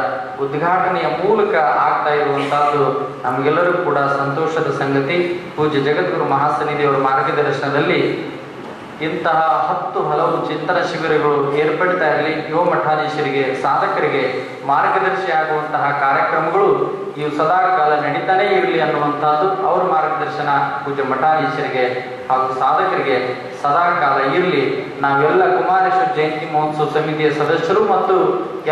ಉದ್ಘಾಟನೆಯ ಮೂಲಕ ಆಗ್ತಾ ಇರುವಂತಹದ್ದು ನಮಗೆಲ್ಲರೂ ಕೂಡ ಸಂತೋಷದ ಸಂಗತಿ. ಪೂಜ್ಯ ಜಗದ್ಗುರು ಮಹಾಸನ್ನಿಧಿಯವರ ಮಾರ್ಗದರ್ಶನದಲ್ಲಿ ಇಂತಹ 10 ಹಲವು ಚಿಂತನ ಶಿಬಿರಗಳು ಏರ್ಪಡ್ತಾ ಇರಲಿ. ಯುವ ಮಠಾಧೀಶರಿಗೆ, ಸಾಧಕರಿಗೆ ಮಾರ್ಗದರ್ಶಿ ಆಗುವಂತಹ ಕಾರ್ಯಕ್ರಮಗಳು ಇವು ಸದಾ ಕಾಲ ನಡೀತಾನೇ ಇರಲಿ ಅನ್ನುವಂಥದ್ದು ಅವರ ಮಾರ್ಗದರ್ಶನ ಪೂಜ್ಯ ಮಠಾಧೀಶರಿಗೆ ಹಾಗೂ ಸಾಧಕರಿಗೆ ಸದಾ ಕಾಲ ಇರಲಿ. ನಾವೆಲ್ಲ ಕುಮಾರೇಶ್ವರ ಜಯಂತಿ ಮಹೋತ್ಸವ ಸಮಿತಿಯ ಸದಸ್ಯರು ಮತ್ತು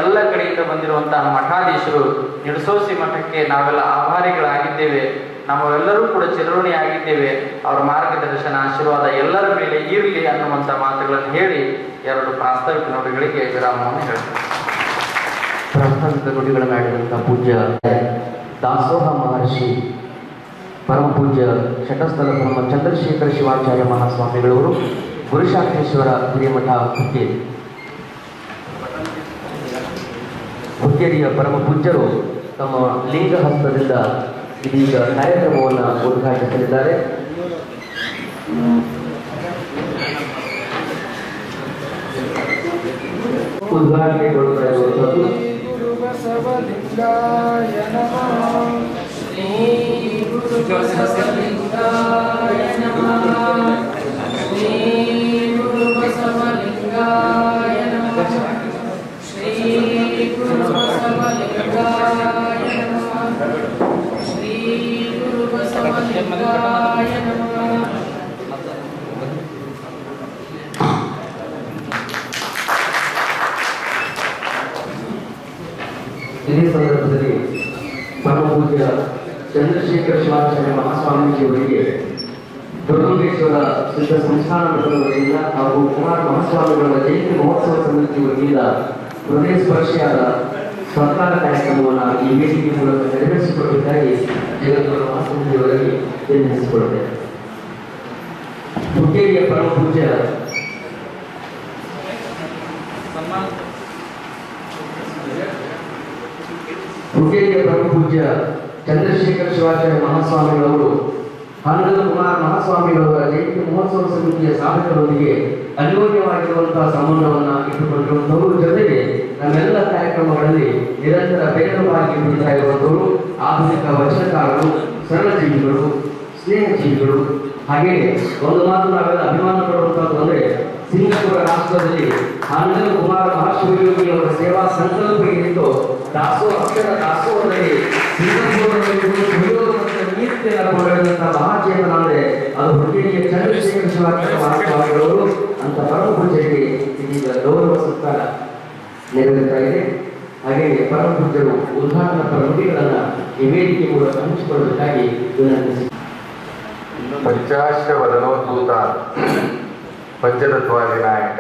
ಎಲ್ಲ ಕಡೆಯಿಂದ ಬಂದಿರುವಂತಹ ಮಠಾಧೀಶರು ನಿಡಸೋಸಿ ಮಠಕ್ಕೆ ನಾವೆಲ್ಲ ಆಭಾರಿಗಳಾಗಿದ್ದೇವೆ. ನಾವೆಲ್ಲರೂ ಕೂಡ ಚಿರಋಣಿಯಾಗಿದ್ದೇವೆ. ಅವರ ಮಾರ್ಗದರ್ಶನ ಆಶೀರ್ವಾದ ಎಲ್ಲರ ಮೇಲೆ ಇರಲಿ ಅನ್ನುವಂಥ ಮಾತುಗಳನ್ನು ಹೇಳಿ 2 ಪ್ರಾಸ್ತಾವಿಕ ನುಡಿಗಳಿಗೆ ವಿರಾಮವನ್ನು ಹೇಳ್ತೇವೆ. ಪ್ರಾಸ್ತಾವಿಕ ನುಡಿಗಳನ್ನಾಡಿದಂಥ ಪೂಜ್ಯ ದಾಸೋಹ ಮಹರ್ಷಿ ಪರಮ ಪೂಜ್ಯ ಶಟಸ್ಥಲ ಬ್ರಹ್ಮ ಚಂದ್ರಶೇಖರ ಶಿವಾಚಾರ್ಯ ಮಹಾಸ್ವಾಮಿಗಳವರು ಗುರುಶಾಂತೇಶ್ವರ ಹಿರೇಮಠ ಹುಕ್ಕೇರಿಯ ಪರಮ ಪೂಜ್ಯರು ತಮ್ಮ ಲಿಂಗ ಹಸ್ತದಿಂದ ಇದೀಗ ಕಾರ್ಯಕ್ರಮವನ್ನು ಉದ್ಘಾಟಿಸಲಿದ್ದಾರೆ. ಉದ್ಘಾಟನೆಗೊಳ್ಳುತ್ತಿರುವಂಥದ್ದು ಇದೇ ಸಂದರ್ಭದಲ್ಲಿ ಪರಮ ಪೂಜ್ಯ ಚಂದ್ರಶೇಖರ ಶಿವಾಚಾರ್ಯ ಮಹಾಸ್ವಾಮೀಜಿಯವರಿಗೆ ದುರ್ಗೇಶ್ವರ ಸಿದ್ಧ ಸಂಸ್ಥಾನ ವತಿಯಿಂದ ಹಾಗೂ ಕುಮಾರ ಮಹಾಸ್ವಾಮಿಗಳ ಜಯಂತಿ ಮಹೋತ್ಸವ ಸಮಿತಿ ವತಿಯಿಂದ ಹೃದಯ ಸ್ಪರ್ಶಿಯಾದ ಸರ್ಕಾರ ಕಾರ್ಯಕ್ರಮವನ್ನು ಈ ವೇದಿಕೆ ಮೂಲಕ ನೆರವೇರಿಸಿಕೊಟ್ಟಿದ್ದಾಗಿ ಜಗದ್ಗುರು ಮಹಾಸ್ವಾಮಿಯವರಿಗೆ ವಿನಂತಿಸಿಕೊಳ್ಳುತ್ತೇವೆ. ಹುಕ್ಕೇರಿಯ ಪರಮ ಪೂಜ್ಯ ಚಂದ್ರಶೇಖರ ಶಿವಾಚಾರ್ಯ ಮಹಾಸ್ವಾಮಿಗಳವರು ಹಾನಗಲ್ ಕುಮಾರ ಮಹಾಸ್ವಾಮಿಗಳವರ ಜಯಂತಿ ಮಹೋತ್ಸವ ಸಮಿತಿಯ ಸಾಧಕರೊಂದಿಗೆ ಅನ್ಯೋನ್ಯವಾಗಿರುವಂತಹ ಸಂಬಂಧವನ್ನು ಇಟ್ಟುಕೊಂಡಿರುವಂಥವರು, ಜೊತೆಗೆ ನಮ್ಮೆಲ್ಲ ಕಾರ್ಯಕ್ರಮಗಳಲ್ಲಿ ನಿರಂತರ ಬೇಗವಾಗಿ ದುಡಿತಾ ಇರುವಂಥವರು, ಆಧುನಿಕ ವಚನಕಾರರು, ಸರಳಜೀವಿಗಳು, ಸ್ನೇಹಜೀವಿಗಳು. ಹಾಗೆಯೇ ಒಂದು ಮಾತು ನಾವೆಲ್ಲ ಅಭಿಮಾನ ಪಡುವಂಥದ್ದು ಅಂದರೆ ಸಿಂಗಾಪುರ ರಾಷ್ಟ್ರದಲ್ಲಿ ಹಾನಗಲ್ ಕುಮಾರ ಮಹಾಶಿವಯೋಗಿಯವರ ಸೇವಾ ಸಂಕಲ್ಪ ಏನಿತ್ತು, ಅಕ್ಷರ ದಾಸೋಹದಲ್ಲಿ ನೀತಿಯನ್ನುಕೊಂಡಂತಹ ಮಹಾಚೇತನ ಅಂದರೆ ಅದು ಹುಕ್ಕೇರಿಯ ಚಂದ್ರಶೇಖರ ಶಿವಾಚಾರ್ಯ ಮಹಾಸ್ವಾಮಿಗಳವರು ಅಂತ ಪರಮ ಪೂಜ್ಯರಿಗೆ ಇದೀಗ ಗೌರವ ಸತ್ಕಾರ ನೆರವೇರ್ತಾ ಇದೆ. ಹಾಗೆಯೇ ಪರಮ ಪೂಜ್ಯರು ಉದ್ಘಾಟನಾ ನುಡಿಗಳನ್ನು ಈ ವೇದಿಕೆ ಮೂಲಕ ಹಂಚಿಕೊಳ್ಳಬೇಕಾಗಿ ವಿನಂತಿಸಿ. ಪಂಚಾಶ್ರವದನೋದ್ಭೂತ ಪಂಚತತ್ವಾದಿನಾಯಕ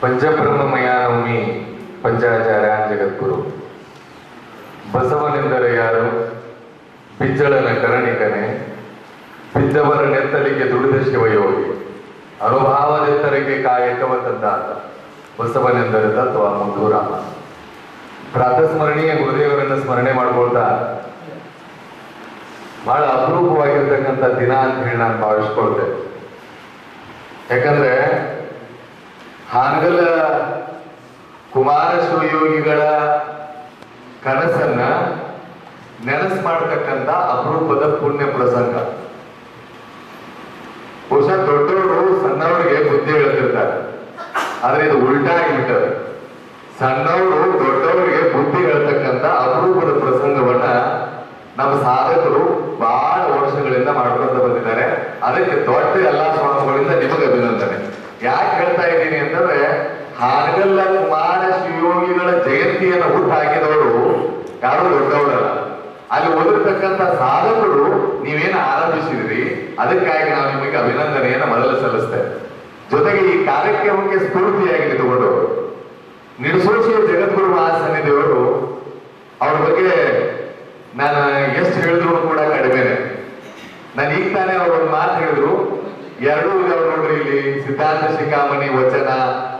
ಪಂಚಬ್ರಹ್ಮಮಯ ನವಮಿ ಪಂಚಾಚಾರ್ಯ ಜಗದ್ಗುರು ಬಸವನೆಂದರೆ ಯಾರು? ಬಿಜ್ಜಳನ ಕರಣಿಕನೆ, ಬಿದ್ದವರ ನೆತ್ತಲಿಗೆ ದುಡಿದ ಶಿವಯೋಗಿ, ಅನುಭಾವದೆತ್ತರಿಗೆ ಕಾಯಕವ ತಂದಾತ. ಬಸವನೆಂದರೆ ತತ್ವ ಮುದ್ದೂರಾಮ. ಪ್ರಾತಸ್ಮರಣೀಯ ಗುರುದೇವರನ್ನು ಸ್ಮರಣೆ ಮಾಡ್ಕೊಳ್ತಾ ಬಹಳ ಅಪರೂಪವಾಗಿರ್ತಕ್ಕಂಥ ದಿನ ಅಂತ ಹೇಳಿ ನಾನು ಭಾವಿಸ್ಕೊಳ್ತೇನೆ. ಯಾಕಂದ್ರೆ ಹಾನಗಲ್ ಕುಮಾರ ಶಿವಯೋಗಿಗಳ ಕನಸನ್ನ ನೆನಸು ಮಾಡತಕ್ಕಂಥ ಅಪರೂಪದ ಪುಣ್ಯ ಪ್ರಸಂಗ. ಬಹುಶಃ ದೊಡ್ಡವರು ಸಣ್ಣವರಿಗೆ ಬುದ್ಧಿ ಹೇಳ್ತಿರ್ತಾರೆ, ಆದ್ರೆ ಇದು ಉಲ್ಟಾ ಆಗಿಬಿಟ್ಟದೆ. ಸಣ್ಣವರು ದೊಡ್ಡವರಿಗೆ ಬುದ್ಧಿ ಹೇಳ್ತಕ್ಕಂಥ ಅಪರೂಪದ ಪ್ರಸಂಗವನ್ನ ನಮ್ಮ ಸಾಧಕರು ಬಹಳ ವರ್ಷಗಳಿಂದ ಮಾಡ್ಕೊಂತ ಬಂದಿದ್ದಾರೆ. ಅದಕ್ಕೆ ದೊಡ್ಡ ಎಲ್ಲಾ ಸ್ವಾಮಿಗಳಿಂದ ನಿಮಗೆ ಅಭಿನಂದನೆ. ಯಾಕೆ ಹೇಳ್ತಾ ಇದ್ದೀನಿ ಅಂತಂದ್ರೆ, ಹಾನಗಲ್ಲ ಕುಮಾರ ಶಿವಯೋಗಿಗಳ ಜಯಂತಿಯನ್ನು ಹುಟ್ಟು ಹಾಕಿದವರು ಯಾರು ದೊಡ್ಡವರಲ್ಲ. ಅಲ್ಲಿ ಓದಿರ್ತಕ್ಕಂಥ ಸಾಧಕರು ನೀವೇನು ಆರಂಭಿಸಿದ್ರಿ, ಅದಕ್ಕಾಗಿ ನಾವು ನಿಮಗೆ ಅಭಿನಂದನೆಯನ್ನು ಮೊದಲು ಸಲ್ಲಿಸ್ತೇವೆ. ಜೊತೆಗೆ ಈ ಕಾರ್ಯಕ್ರಮಕ್ಕೆ ಸ್ಫೂರ್ತಿಯಾಗಿ ನಿಂತುಕೊಂಡವರು ನಿಡಸೋಶಿ ಜಗದ್ಗುರು ಮಹಾಸನ್ನಿಧಿಯವರು, ಅವ್ರ ಬಗ್ಗೆ ನಾನು ಎಷ್ಟು ಹೇಳಿದ್ರು ಕೂಡ ಕಡಿಮೆನೆ. ನಾನು ಈಗ ತಾನೇ ಅವ್ರ ಒಂದು ಮಾತು ಹೇಳಿದ್ರು, ಎರಡೂ ಇದಾವ್ ನೋಡ್ರಿ ಇಲ್ಲಿ, ಸಿದ್ಧಾಂತ ಶಿಖಾಮಣಿ ವಚನ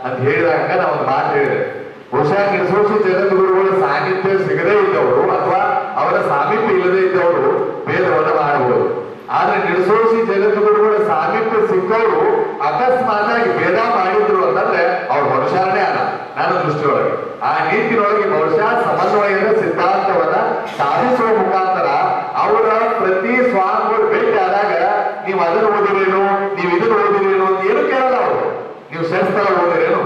ಅಂತ ಹೇಳಿದಾಗ ನಾ ಒಂದು ಮಾತು ಹೇಳಿದೆ. ಬಹುಶಃ ನಿಡಸೋಶಿ ಜಗದ್ಗುರುಗಳ ಸಾನ್ನಿಧ್ಯ ಸಿಗದೇ ಇದ್ದವರು ಅಥವಾ ಅವರ ಸಾಮೀಪ್ಯ ಇಲ್ಲದೇ ಇದ್ದವರು ಭೇದವನ್ನು ಮಾಡಬಹುದು. ಆದ್ರೆ ನಿಡಸೋಶಿ ಜಗದ್ಗುರುಗಳ ಸಾಮೀಪ್ಯ ಸಿಕ್ಕವರು ಅಕಸ್ಮಾತ್ ಆಗಿ ಭೇದ ಮಾಡಿದ್ರು ಅಂತಂದ್ರೆ ಅವ್ರ ಮನುಷ್ಯರೇ ಅಲ್ಲ ನನ್ನ ದೃಷ್ಟಿಯೊಳಗೆ. ಆ ನೀತಿನೊಳಗೆ ಬಹುಶಃ ಸಮನ್ವಯದ ಸಿದ್ಧಾಂತವನ್ನ ಸಾಧಿಸುವ ಮುಖಾಂತರ ಅವರ ಪ್ರತಿ ಸ್ವಾಮಿಗಳು ಭೇಟಿ ಆದಾಗ ನೀವು ಅದನ್ನು ಓದಿರೇನು, ನೀವು ಇದನ್ನು ಓದಿರೇನು ಅಂತ ಏನು ಕೇಳಲ್ಲ ಅವರು. ನೀವು ಷಟ್ಸ್ಥಲ ಓದಿರೇನು,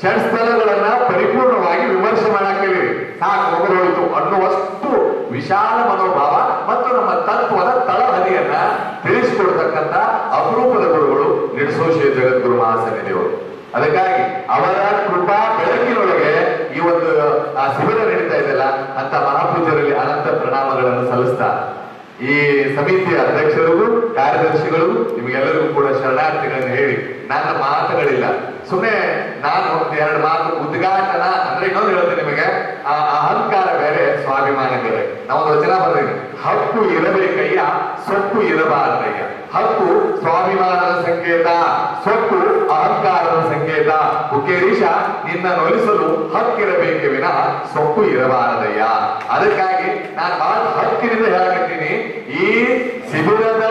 ಷಟ್ಸ್ಥಲಗಳನ್ನ ಪರಿಪೂರ್ಣವಾಗಿ ವಿಮರ್ಶೆ ಮಾಡಾಕಲಿ ಸಾಕು ಹೋಗೋದು ಅನ್ನುವಷ್ಟು ವಿಶಾಲ ಮನೋಭಾವ ಮತ್ತು ನಮ್ಮ ತತ್ವದ ತಳಹದಿಯನ್ನ ತಿಳಿಸಿಕೊಡ್ತಕ್ಕಂಥ ಅಪರೂಪದ ಗುರುಗಳು ನಿಡಸೋಶಿ ಜಗದ್ಗುರು ಮಹಾಸನ್ನಿಧಿಯವರು. ಅದಕ್ಕಾಗಿ ಅವರ ಕೃಪಾ ಬೆಳಕಿನೊಳಗೆ ಈ ಒಂದು ಶಿಬಿರ ನಡೀತಾ ಇದೆಯಲ್ಲ ಅಂತ ಮಹಾಪೂಜ್ಯರಲ್ಲಿ ಅನಂತ ಪ್ರಣಾಮಗಳನ್ನು ಸಲ್ಲಿಸ್ತಾ ಈ ಸಮಿತಿಯ ಅಧ್ಯಕ್ಷರಿಗೂ ಕಾರ್ಯದರ್ಶಿಗಳು ನಿಮಗೆಲ್ಲರಿಗೂ ಕೂಡ ಶರಣಾರ್ಥಿಗಳನ್ನು ಹೇಳಿ ನನ್ನ ಮಾತುಗಳಿಲ್ಲ. ಸುಮ್ಮನೆ ನಾನು ಎರಡು ಮಾತು ಉದ್ಘಾಟನಾ ಅಂದ್ರೆ ಇನ್ನೊಂದು ಹೇಳ್ತೇನೆ ನಿಮಗೆ, ಅಹಂಕಾರ ಬೇರೆ ಸ್ವಾಭಿಮಾನ ಬೇರೆ. ನಾವೊಂದು ವಚನ ಬರ್ತೀನಿ, ಹಕ್ಕು ಇರಬೇಕಯ್ಯ ಸೊಕ್ಕು ಇರಬಾರದಯ್ಯ. ಹಕ್ಕು ಸ್ವಾಭಿಮಾನದ ಸಂಕೇತ, ಸೊಕ್ಕು ಅಹಂಕಾರದ ಸಂಕೇತ. ಹುಕ್ಕೇರೀಶ ನಿನ್ನ ನೊಲಿಸಲು ಹಕ್ಕಿರಬೇಕೆ ವಿನ ಸೊಕ್ಕು ಇರಬಾರದಯ್ಯ. ಅದಕ್ಕಾಗಿ ನಾನು ಬಹಳ ಹಕ್ಕಿನಿಂದ ಹೇಳಕತ್ತೀನಿ, ಈ ಶಿಬಿರದ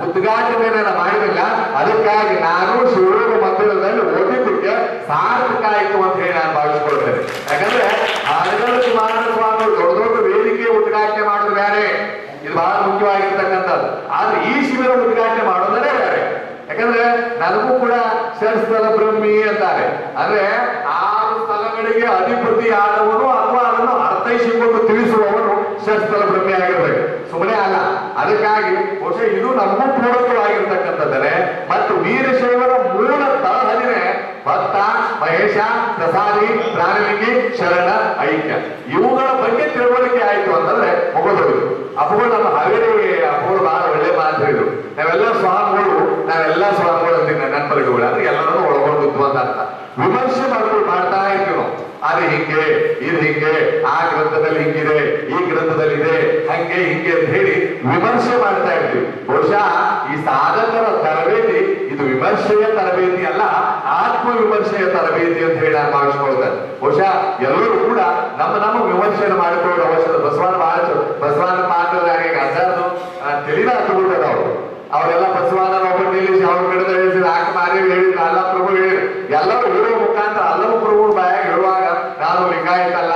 ಉದ್ಘಾಟನೆಯನ್ನ ಮಾಡಿದಿಲ್ಲ, ಅದಕ್ಕಾಗಿ ನಾನು ಶಿವಯೋಗ ಮಂದಿರದಲ್ಲಿ ಓದಿದ್ದಕ್ಕೆ ಸಾರ್ಥಕ ಆಯಿತು ಅಂತ ಹೇಳಿ ನಾನು ಭಾವಿಸ್ಕೊಳ್ತೇನೆ. ಯಾಕಂದ್ರೆ ಆನಗಡ ಕುಮಾರಸ್ವಾಮಿ ದೊಡ್ಡ ದೊಡ್ಡ ವೇದಿಕೆ ಉದ್ಘಾಟನೆ ಮಾಡೋದು ಬೇರೆ, ಇದು ಬಹಳ ಮುಖ್ಯವಾಗಿರ್ತಕ್ಕಂಥದ್ದು. ಆದ್ರೆ ಈ ಶಿಬಿರ ಉದ್ಘಾಟನೆ ಮಾಡೋದೇ ಬೇರೆ. ಯಾಕಂದ್ರೆ ನನಗೂ ಕೂಡ ಷಟ್ಸ್ಥಲ ಬ್ರಹ್ಮಿ ಅಂತಾರೆ. ಅಂದ್ರೆ 6 ಸ್ಥಳಗಳಿಗೆ ಅಧಿಪತಿ ಆದವನು ಅಥವಾ ಅದನ್ನು ಅರ್ಥೈಸಿಕೊಂಡು ತಿಳಿಸುವವನು ಷಟ್ಸ್ಥಲ ಬ್ರಹ್ಮಿ ಆಗಿರ್ಬೇಕು, ಸುಮ್ಮನೆ ಅಲ್ಲ. ಅದಕ್ಕಾಗಿ ಬಹುಶಃ ಇದು ನಮಗೂ ಪೂರಕವಾಗಿರ್ತಕ್ಕಂಥದ್ದನೆ. ಮತ್ತು ವೀರಶೈವರ ಮೂಲ ತಳಹದಿನೇ ಭಕ್ತ, ಮಹೇಶ, ಪ್ರಸಾದಿ, ಪ್ರಾಣಲಿಂಗಿ, ಶರಣ, ಐಕ್ಯ. ಇವುಗಳ ಬಗ್ಗೆ ತಿಳುವಳಿಕೆ ಆಯ್ತು ಅಂತಂದ್ರೆ ಮುಗಿದೋದು. ಅವುಗಳು ನಮ್ಮ ಹಗಡಿ ಅವುಗಳು ಬಹಳ ಒಳ್ಳೆ ಮಾತು ಹೇಳಿದ್ರು. ನಾವೆಲ್ಲ ಸ್ವಾಮಿಗಳು ಅಂತೀನಿ ನೆನಪರಿಗಳು, ಅಂದ್ರೆ ಎಲ್ಲರನ್ನೂ ಒಳಗೊಂಡಿದ್ವು ಅಂತ ಅರ್ಥ. ವಿಮರ್ಶೆ ಮಾಡ್ತಾ ಇರ್ತೀವಿ ನಾವು. ಅದು ಹಿಂಗೆ, ಇದು ಹಿಂಗೆ, ಆ ಗ್ರಂಥದಲ್ಲಿ ಹಿಂಗಿದೆ, ಈ ಗ್ರಂಥದಲ್ಲಿ ಇದೆ, ಹಂಗೆ ಹಿಂಗೆ ಅಂತ ಹೇಳಿ ವಿಮರ್ಶೆ ಮಾಡ್ತಾ ಇರ್ತೀವಿ. ಬಹುಶಃ ಈ ಸಾಧಕರ ತರಬೇತಿ ಇದು ವಿಮರ್ಶೆಯ ತರಬೇತಿ ಅಲ್ಲ, ಆತ್ಮವಿಮರ್ಶೆಯ ತರಬೇತಿ ಅಂತ ಹೇಳಿ ನಾನು ಭಾವಿಸ್ಕೊಳ್ತೇನೆ. ಬಹುಶಃ ಎಲ್ಲರೂ ಕೂಡ ನಮ್ಮ ವಿಮರ್ಶೆಯನ್ನು ಮಾಡಿಕೊಳ್ಳೋ ಅವಶ್ಯಕತೆ. ಬಸವನ ಪಾತ್ರದಾಗ ಅಜ್ಜಾರ್ದು ತಿಳಿದ ಹತ್ತುಬಿಟ್ಟದ ಅವರೆಲ್ಲ ಬಸವನ ಒಬ್ಬ ನಿಲ್ಲಿಸಿ ಅವ್ರ ಕಡೆ ಹೇಳಿಸಿದ ಆಕ ಮಾರಿ ಹೇಳಿದ್ರು, ಅಲ್ಲ ಪ್ರಭು ಹೇಳಿದ್ರು. ಎಲ್ಲರೂ ಹೇಳುವ ಮುಖಾಂತರ ಅಲ್ಲವ ಪ್ರಭು ಬಾಯಾಗ ಹೇಳುವಾಗ ನಾನು ಲಿಂಗಾಯತಲ್ಲ,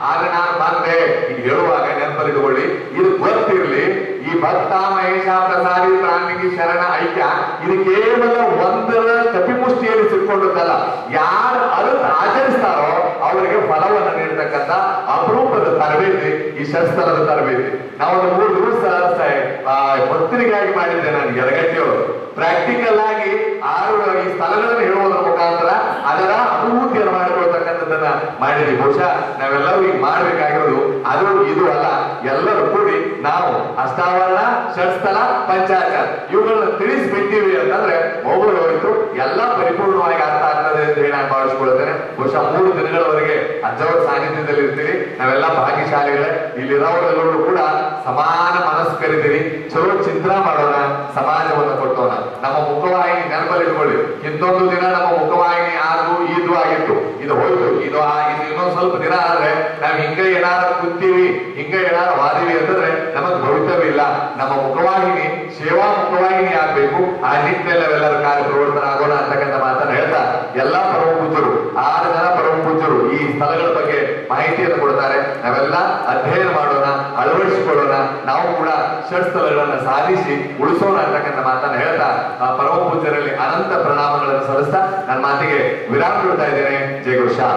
ಆದ್ರೆ ನಾನು ಬಂದೆ ಈಗ ಹೇಳುವಾಗ ನೆನಪಲ್ಲಿಟ್ಕೊಳ್ಳಿ, ಇದು ಗೊತ್ತಿರ್ಲಿ. ಈ ಭಕ್ತ, ಮಹೇಶ, ಪ್ರಸಾದಿ, ಪ್ರಾಣಿಗೆ, ಶರಣ, ಐಕ್ಯ ಇದು ಕೇವಲ ಒಂದರ ಕಪಿಮುಷ್ಟಿಯಲ್ಲಿ ಸಿಕ್ಕೊಂಡದ್ದಲ್ಲ. ಯಾರು ಅದನ್ನು ಆಚರಿಸ್ತಾರೋ ಅವರಿಗೆ ಫಲವನ್ನು ನೀಡತಕ್ಕಂಥ ಅಪರೂಪದ ತರಬೇತಿ ಈ ಷಟ್ಸ್ಥಲದ ತರಬೇತಿ. ನಾವೊಂದು 3 ದಿವಸ ಭಕ್ತರಿಗಾಗಿ ಮಾಡಿದ್ದೆ ನಾನು ಯರಗಟ್ಟಿಯವರು. ಪ್ರಾಕ್ಟಿಕಲ್ ಆಗಿ 6 ಈ ಸ್ಥಳಗಳನ್ನು ಹೇಳುವುದರ ಮುಖಾಂತರ ಅದರ ಅನುಭೂತಿಯನ್ನು ಮಾಡಿಕೊಳ್ತಕ್ಕಂಥದ್ದನ್ನ ಮಾಡಿದ್ವಿ. ಬಹುಶಃ ನಾವೆಲ್ಲರೂ ಈಗ ಮಾಡ್ಬೇಕಾಗಿರೋದು ಅದು ಇದು ಅಲ್ಲ, ಎಲ್ಲರೂ ಕೂಡಿ ನಾವು ಅಷ್ಟಾವರಣ, ಷಟ್ಸ್ಥಲ, ಪಂಚಾಚಾರ ಇವುಗಳನ್ನ ತಿಳಿಸ್ಬಿಟ್ಟಿವಿ ಅಂತಂದ್ರೆ ಹೋಗೋದು ಹೋಯ್ತು, ಎಲ್ಲ ಪರಿಪೂರ್ಣವಾಗಿ ಅರ್ಥ ಆಗ್ತದೆ ಅಂತ ಹೇಳಿ ನಾನು ಭಾವಿಸ್ಕೊಳ್ತೇನೆ. ಬಹುಶಃ 3 ದಿನಗಳವರೆಗೆ ಅಜ್ಜವರ ಸಾನ್ನಿಧ್ಯದಲ್ಲಿ ಇರ್ತೀರಿ. ನಾವೆಲ್ಲ ಭಾಗ್ಯಶಾಲಿಗಳೇ. ಇಲ್ಲಿರೋರೆಲ್ಲರೂ ಕೂಡ ಸಮಾನ ಮನಸ್ಕರಿದ್ದೀರಿ. ಚಲೋ ಚಿಂತನೆ ಮಾಡೋಣ, ಸಮಾಜವನ್ನು ಕೊಟ್ಟೋಣ. ನಮ್ಮ ಮುಖವಾಹಿನಿ ನೆನಪಲ್ಲಿಟ್ಕೊಳ್ಳಿ, ಇಂದೊಂದು ದಿನ ನಮ್ಮ ಮುಖವಾಹಿನಿ ಅದು ಇದು ಆಗಿತ್ತು, ಇದು ಹೋಯ್ತು, ಇದು ಇನ್ನೊಂದು ಸ್ವಲ್ಪ ದಿನ ಆದ್ರೆ ನಾವ್ ಹಿಂಗ ಏನಾರ ಕೂತೀವಿ, ಹಿಂಗ ಏನಾರ ವಾದಿವಿ ಅಂತಂದ್ರೆ ನಮಗ್ ಭವಿಷ್ಯವಿಲ್ಲ. ನಮ್ಮ ಮುಖವಾಹಿನಿ ಸೇವಾ ಮುಖವಾಹಿನಿ ಆಗ್ಬೇಕು. ಆ ನಿಟ್ಟಿನಲ್ಲಿ ನಾವೆಲ್ಲರೂ ಕಾರ್ಯಪ್ರವರ್ತನ ಆಗೋಣ ಅಂತಕ್ಕಂಥ ಮಾತನ್ನ ಹೇಳ್ತಾ, ಎಲ್ಲಾ ಪರಮ ಪೂಜ್ಯರು 6 ಜನ ಪರಮ ಪೂಜ್ಯರು ಈ ಸ್ಥಳಗಳ ಬಗ್ಗೆ ಮಾಹಿತಿಯನ್ನು ಕೊಡ್ತಾರೆ. ನಾವೆಲ್ಲ ಅಧ್ಯಯನ ಮಾಡೋಣ, ಅಳವಡಿಸಿಕೊಳ್ಳೋಣ. ನಾವು ಕೂಡ ಷಟ್ಸ್ಥಳಗಳನ್ನ ಸಾಧಿಸಿ ಉಳಿಸೋಣ ಅಂತಕ್ಕಂಥ ಮಾತನ್ನ ಹೇಳ್ತಾ ಪರಮ ಪೂಜ್ಯರಲ್ಲಿ ಅನಂತ ಪ್ರಣಾಮಗಳನ್ನು ಸಲ್ಲಿಸ್ತಾ ನನ್ನ ಮಾತಿಗೆ ವಿರಾಮ ಕೊಡ್ತಾ ಇದ್ದೇನೆ. ಜಯ ಗುರು ಶಾ.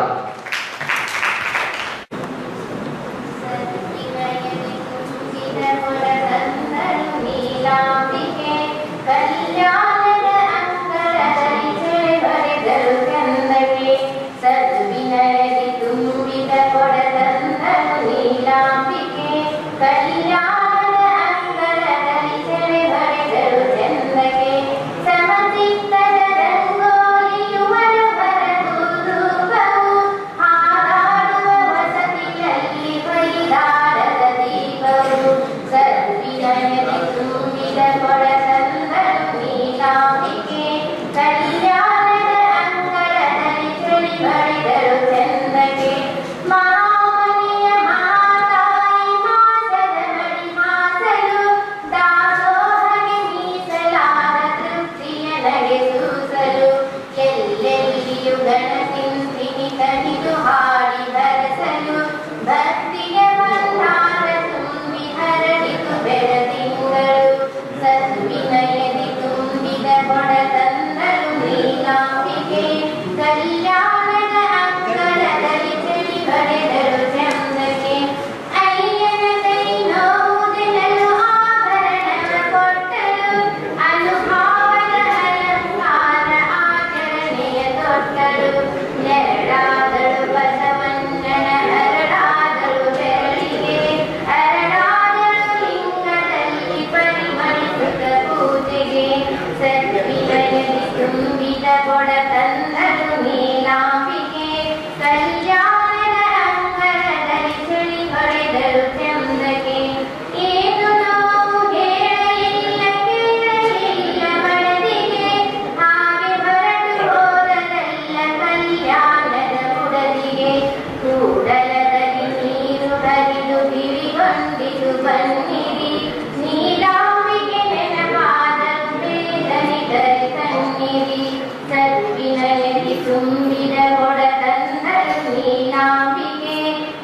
ತುಂಬಿದ ಕೊಡ ತಂದಳು ನೀಲಾಂಬಿಕೆ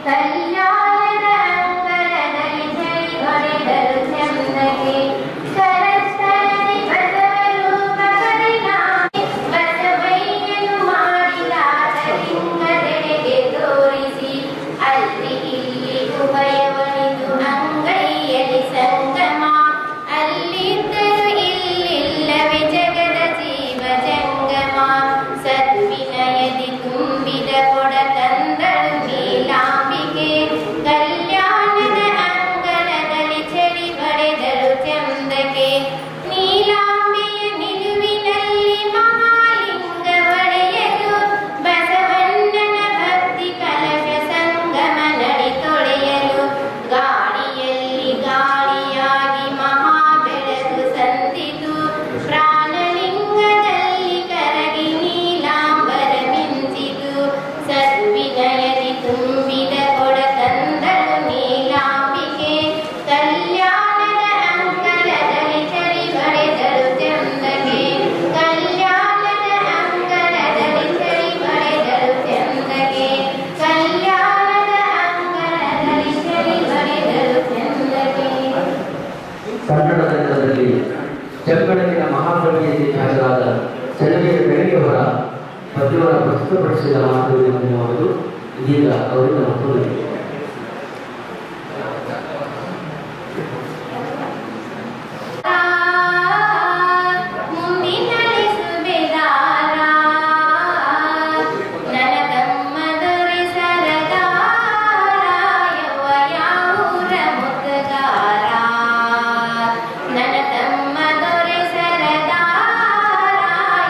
ಕಲ್ಯಾಣದ ಅಂಗಳದಲ್ಲಿ ಚಳಿ ಹೊಡೆದರು ಚಂದಗೆ ಸರಸ್ವತಿ ಬಸವರೂಪ ಪರಿಣಾಮಿ ಬಸವಯ್ಯನು ಮಾಡಿದ ಲಿಂಗದೆಡೆಗೆ ತೋರಿಸಿ ಅಲ್ಲಿ ಇಲ್ಲಿ ಉಭಯವನಿದು ಅಂಗೈಯಲ್ಲಿ ಸಂಗಮ ಅಲ್ಲಿದ್ದರು ಇಲ್ಲಿಲ್ಲವೇ ಜಗದ ಜೀವ ಜಂಗಮ ಸದ್ವಿನಯದಿ ತುಂಬಿದ ಕೊಡ ತಂದಳು ನೀಲಾಂಬಿಕೆ ಕಲ್ಯಾಣದ ಅಂಗಳದಲ್ಲಿ ಚಳಿ ಬಡೆದರು ಚಂದಕ್ಕೆ ನೀಲಾಂಬೆಯ ನಿಲುವಿನಲ್ಲಿ ಮಹಾಲಿಂಗ ಒಡೆಯಲು ಬಸವಣ್ಣನ ಭಕ್ತಿ ಕಲಶ ಸಂಗಮ ನಡಿ ತೊಳೆಯಲು ಗಾಳಿಯಲ್ಲಿ ಗಾಳಿಯಾಗಿ ಮಹಾ ಬೆಳಕು ಸಂದಿತು ಪ್ರಾಣಲಿಂಗದಲ್ಲಿ ಕರಗಿ ನೀಲಾಂಬರ ಮಿಂಚಿತು ಸದ್ವಿನಯದಿ ತುಂಬಿದ ಕೊಡ ತಂದಳು ನೀಲಾಂಬಿಕೆ ಕಲ್ಯಾಣದ ಅಂಗಳದಲ್ಲಿ ಚಳಿ ಬಡೆದರು ಚಂದಗೆ ಕಲ್ಯಾಣದ ಅಂಗಳದಲ್ಲಿ ಚಳಿ ಬಡೆದರು ಚಂದಗೆ ಕಲ್ಯಾಣದ ಅಂಗಳದಲ್ಲಿ ಚಳಿ ಬಡೆದರು ಚಂದಗೆ ಕನ್ನಡ ರಂಗದಲ್ಲಿ ಚೆಕ್ಕಡಲಿನ ಮಹಾಕವಿಯಲ್ಲಿ ಖ್ಯಾತರಾದ ಚೆನ್ನವೀರ ಬೆಳಗೆಯವರ ಪದ್ಯವನ್ನು ಪ್ರಸ್ತುತಪಡಿಸಿದ ಮಾತುಗಳು ಇದೀಗ ಅವರಿಂದ ಮತ್ತೊಂದು ಮುಂದಿನಲಿ ಸುಬೇದಾರ ನನ್ನ ತಮ್ಮ ದೊರೆ ಸರದಾರ ಯವ್ವಯಾವೂರ ಮುತ್ತಗಾರ ನನ್ನ ತಮ್ಮ ದೊರೆ ಸರದಾರ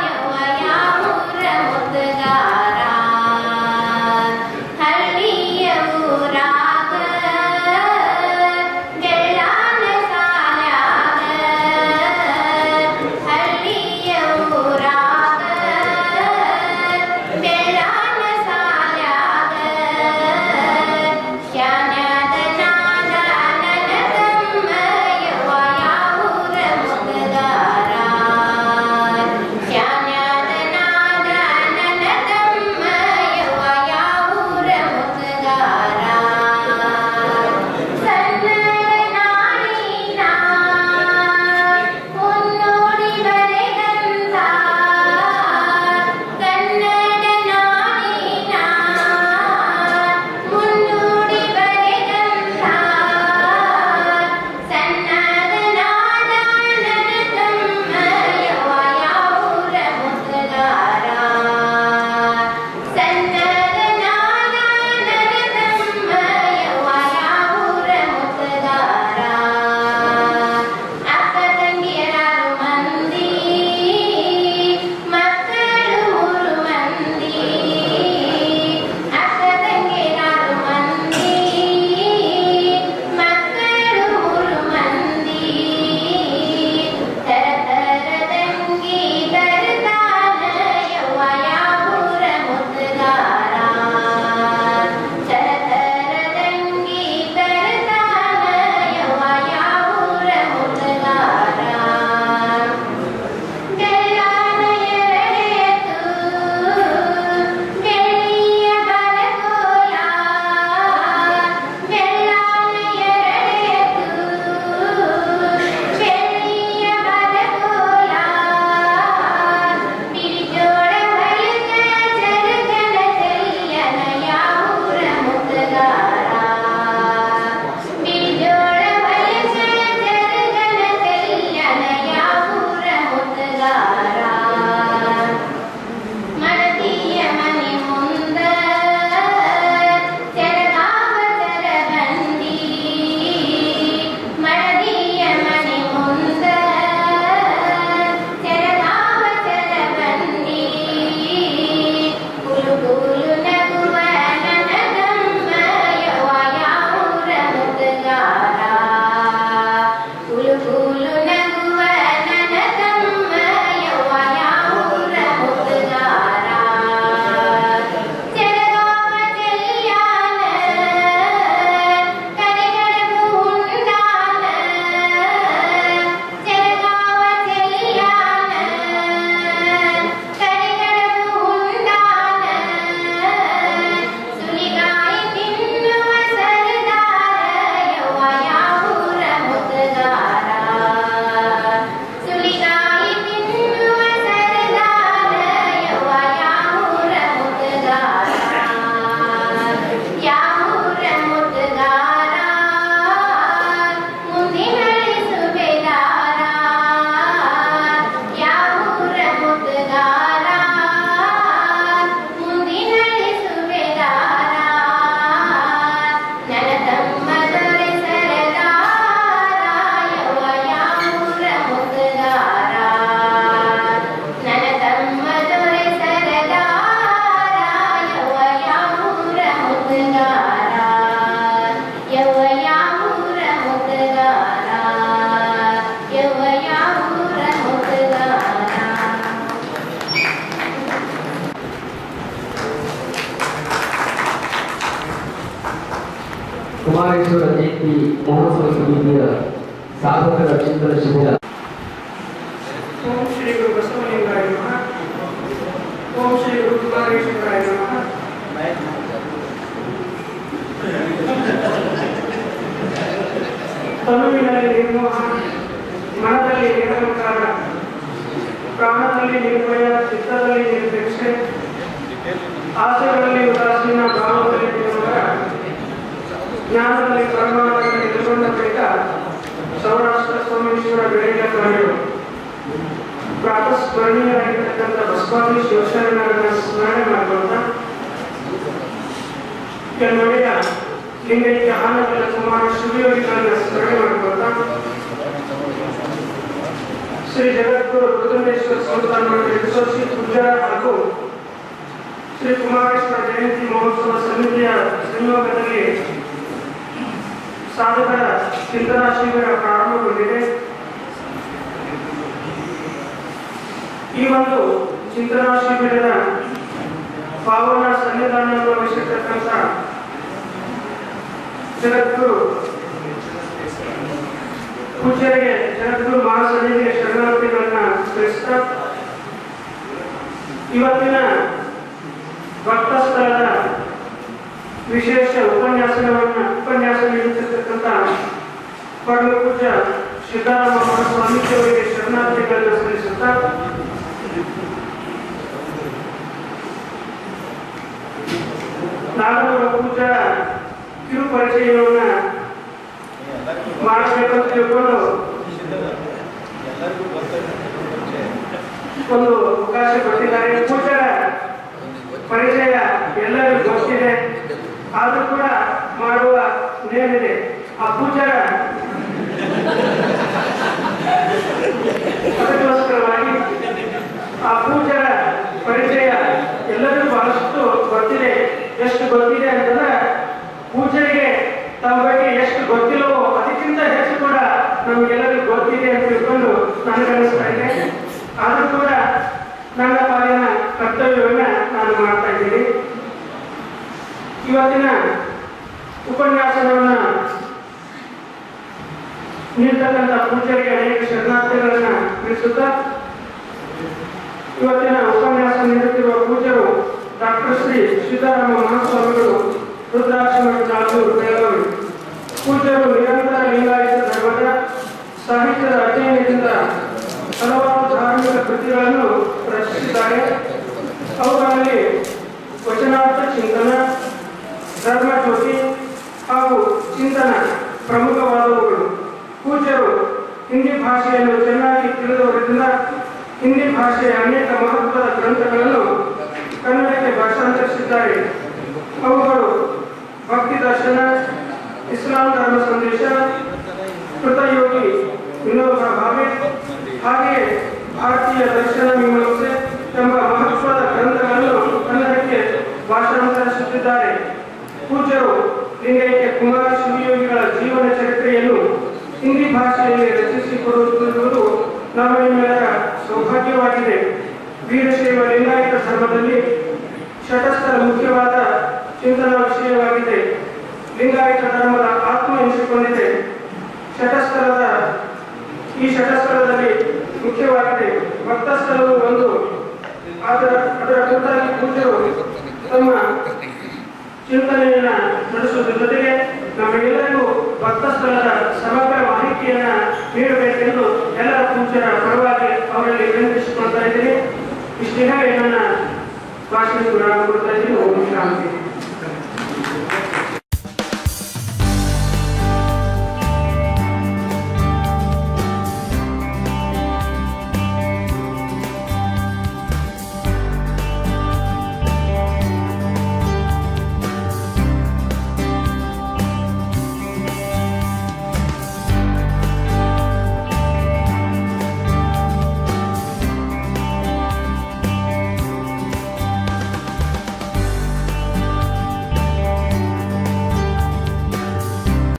ಯವ್ವಯಾವೂರ ಮುತ್ತಗಾರ ಹಳ್ಳಿಯ ಊರ ಕುಮಾರೇಶ್ವರ ಜಯಂತಿ ಮಹೋತ್ಸವ ಸಮಿತಿಯ ಸಾಧಕರ ಚಿಂತನ ಶಿಬಿರ. ಓಂ ಶ್ರೀ ಗುರು ಬಸವಲಿಂಗಾಯ ನಮಃ. ಓಂ ಶ್ರೀ ಗುರು ಕುಮಾರೇಶ್ವರಾಯ ನಮಃ. ತನುವಿನಲ್ಲಿ ನಿರ್ಮೋಹ, ಮನದಲ್ಲಿ ನಿರಹಂಕಾರ, ಪ್ರಾಣದಲ್ಲಿ ನಿರ್ಭಯ, ಚಿತ್ತದಲ್ಲಿ ನಿರ್ಭಿಕ್ಷೆ, ಆಸೆಗಳಲ್ಲಿ ಉದಾಸೀನ, ಭಾವದಲ್ಲಿ ನಿರ್ಮಲ, ಜ್ಞಾನದಲ್ಲಿ ಪರಮಾನಂದ ನೆಲೆಗೊಂಡ ಬಳಿಕ ಸೌರಾಷ್ಟ್ರ ಸೋಮೇಶ್ವರ ಬೆಳೆಯ ಕಾರ್ಯಗಳು ಪ್ರಾತಸ್ಮರಣೀಯರಾಗಿರ್ತಕ್ಕಂಥ ಬಸವಾದಿ ಶಿವಶರಣರನ್ನ ಸ್ಮರಣೆ ಮಾಡಿಕೊಂಡ ಕೆಳಮನೆಯ ಲಿಂಗೈಕ್ಯ ಆನಂದ ಕುಮಾರ ಶಿವಯೋಗಿಗಳನ್ನ ಸ್ಮರಣೆ ಮಾಡಿಕೊಂಡ ಶ್ರೀ ಜಗದ್ಗುರು ರುದ್ರೇಶ್ವರ ಸಂಸ್ಥಾನ ಯಶಸ್ವಿ ಪೂಜಾ ಹಾಗೂ ಶ್ರೀ ಕುಮಾರೇಶ್ವರ ಜಯಂತಿ ಮಹೋತ್ಸವ ಸಮಿತಿಯ ಸಂಯೋಗದಲ್ಲಿ ಸಾಧಕರ ಚಿಂತನಾ ಶಿಬಿರ ಪ್ರಾರಂಭಗೊಂಡಿದೆ. ಈ ಒಂದು ಚಿಂತನಾ ಶಿಬಿರದ ಪಾವನ ಸನ್ನಿಧಾನವನ್ನು ವಹಿಸಿರ್ತಕ್ಕಂಥ ಜಗದ್ಗುರು ಪೂಜ್ಯರಿಗೆ ಜಗದ್ಗುರು ಮಹಾಸನ್ನಿಧಿಗೆ ಶರಣಾರ್ಥಿಗಳನ್ನ ತಿಳಿಸ್ತಾ ಇವತ್ತಿನ ಭಕ್ತ ಸ್ಥಳದ ವಿಶೇಷ ಉಪನ್ಯಾಸ ನೀಡುತ್ತಿರ್ತಕ್ಕಂಥ ಪರಮ ಪೂಜ್ಯ ಸಿದ್ದರಾಮ ಮಹಾಸ್ವಾಮೀಜಿಯವರಿಗೆ ಶರಣಾರ್ಥಿಗಳನ್ನು ಸಲ್ಲಿಸುತ್ತಾ ನಾಗರ ಪೂಜಾ ಕಿರು ಪರಿಚಯವನ್ನ ಮಾಡಬೇಕಂತ ತಿಳ್ಕೊಂಡು ಒಂದು ಅವಕಾಶ ಕೊಟ್ಟಿದ್ದಾರೆ. ಪೂಜಾ ಪರಿಚಯ ಎಲ್ಲರಿಗೂ ಗೊತ್ತಿದೆ, ಆದ್ರೂ ಕೂಡ ಮಾಡುವ ನೇಮಿದೆ. ಆ ಪೂಜಾರ ಅದಕ್ಕೋಸ್ಕರವಾಗಿ ಆ ಪೂಜಾರ ಪರಿಚಯ ಎಲ್ಲರಿಗೂ ಬಹಳಷ್ಟು ಗೊತ್ತಿದೆ. ಎಷ್ಟು ಗೊತ್ತಿದೆ ಅಂತಂದ್ರೆ ಪೂಜೆಗೆ ತಮ್ಮ ಬಗ್ಗೆ ಎಷ್ಟು ಗೊತ್ತಿಲ್ಲವೋ ಅದಕ್ಕಿಂತ ಹೆಚ್ಚು ಕೂಡ ನಮಗೆಲ್ಲರಿಗೂ ಗೊತ್ತಿದೆ ಅಂತ ತಿಳ್ಕೊಂಡು ನನಗನ್ನಿಸ್ತಾ ಇದೆ. ಆದ್ರೂ ಕೂಡ ನನ್ನ ಪಾಲಿನ ಕರ್ತವ್ಯವನ್ನ ನಾನು ಮಾಡ್ತಾ ಇದ್ದೀನಿ. ಇವತ್ತಿನ ಉಪನ್ಯಾಸವನ್ನ ನೀಡ್ತಕ್ಕಂಥ ಪೂಜೆಗೆ ಅನೇಕ ಶರಣಾರ್ಥಿಗಳನ್ನ ತಿಳಿಸುತ್ತಾ ಇವತ್ತಿನ ಉಪನ್ಯಾಸ ನೀಡುತ್ತಿರುವ ಪೂಜ್ಯರು ಡಾಕ್ಟರ್ ಶ್ರೀ ಸಿದ್ದರಾಮ ಮಹಾಸ್ವಾಮಿಗಳು, ರುದ್ರಾಕ್ಷ ಮಠ ಬೆಳಗಾವಿ. ಪೂಜ್ಯರು ನಿರಂತರ ಲಿಂಗಾಯತ ಧರ್ಮದ ಸಾಹಿತ್ಯದ ಅಧ್ಯಯನದಿಂದ ಹಲವಾರು ಧಾರ್ಮಿಕ ಕೃತಿಗಳನ್ನು ರಚಿಸಿದ್ದಾರೆ. ಅವುಗಳಲ್ಲಿ ವಚನಾರ್ಥ ಚಿಂತನ, ಧರ್ಮಜ್ಯೋತಿ ಹಾಗೂ ಚಿಂತನ ಪ್ರಮುಖವಾದವುಗಳು. ಪೂಜ್ಯರು ಹಿಂದಿ ಭಾಷೆಯನ್ನು ಚೆನ್ನಾಗಿ ತಿಳಿದವರಿಂದ ಹಿಂದಿ ಭಾಷೆಯ ಅನೇಕ ಮಹತ್ವದ ಗ್ರಂಥಗಳನ್ನು ಕನ್ನಡಕ್ಕೆ ಭಾಷಾಂತರಿಸಿದ್ದಾರೆ. ಅವುಗಳು ಭಕ್ತಿ ದರ್ಶನ, ಇಸ್ಲಾಂ ಧರ್ಮ ಸಂದೇಶ, ಕೃತಯೋಗಿ ವಿನೋಬಾ ಭಾವೆ, ಹಾಗೆಯೇ ಭಾರತೀಯ ದರ್ಶನ ಮೀಮಾಂಸೆ ಎಂಬ ಮಹತ್ವದ ಗ್ರಂಥಗಳನ್ನು ಕನ್ನಡಕ್ಕೆ ಭಾಷಾಂತರಿಸುತ್ತಿದ್ದಾರೆ. ಪೂಜ್ಯರು ಲಿಂಗೈಕ್ಯ ಕುಮಾರ ಶಿವಯೋಗಿಗಳ ಜೀವನ ಚರಿತ್ರೆಯನ್ನು ಹಿಂದಿ ಭಾಷೆಯಲ್ಲಿ ರಚಿಸಿಕೊಡುತ್ತಿರುವುದು ನಮ್ಮ ನಿಮ್ಮೆಲ್ಲರ ಸೌಭಾಗ್ಯವಾಗಿದೆ. ವೀರಶೈವ ಲಿಂಗಾಯತ ಧರ್ಮದಲ್ಲಿ ಷಟಸ್ಥಲ ಮುಖ್ಯವಾದ ಚಿಂತನಾ ವಿಷಯವಾಗಿದೆ. ಲಿಂಗಾಯತ ಧರ್ಮದ ಆತ್ಮ ಎನಿಸಿಕೊಂಡಿದೆ. ಈ ಷಟಸ್ಥಳದಲ್ಲಿ ಮುಖ್ಯವಾಗಿದೆ. ಭಕ್ತಸ್ಥಳವು ಒಂದು. ಅದರ ಕುರಿತಾಗಿ ಪೂಜ್ಯರು ತಮ್ಮ ಚಿಂತನೆಯನ್ನ ನಡೆಸುವುದರ ಜೊತೆಗೆ ನಮಗೆಲ್ಲರಿಗೂ ಭಕ್ತಸ್ಥಳದ ಸಮಗ್ರ ಮಾಹಿತಿಯನ್ನ ನೀಡಬೇಕೆಂದು ಎಲ್ಲ ಪೂಜ್ಯರ ಪರವಾಗಿ ಅವರಲ್ಲಿ ವಿನಂತಿಸಿಕೊಳ್ತಾ ಇದ್ದೀನಿ. ಇಷ್ಟು ದಿನ ನನ್ನ ಭಾಷಣ ಕೊಡ್ತಾ ಇದ್ದೀನಿ. ಓಂ ಶಾಂತಿ.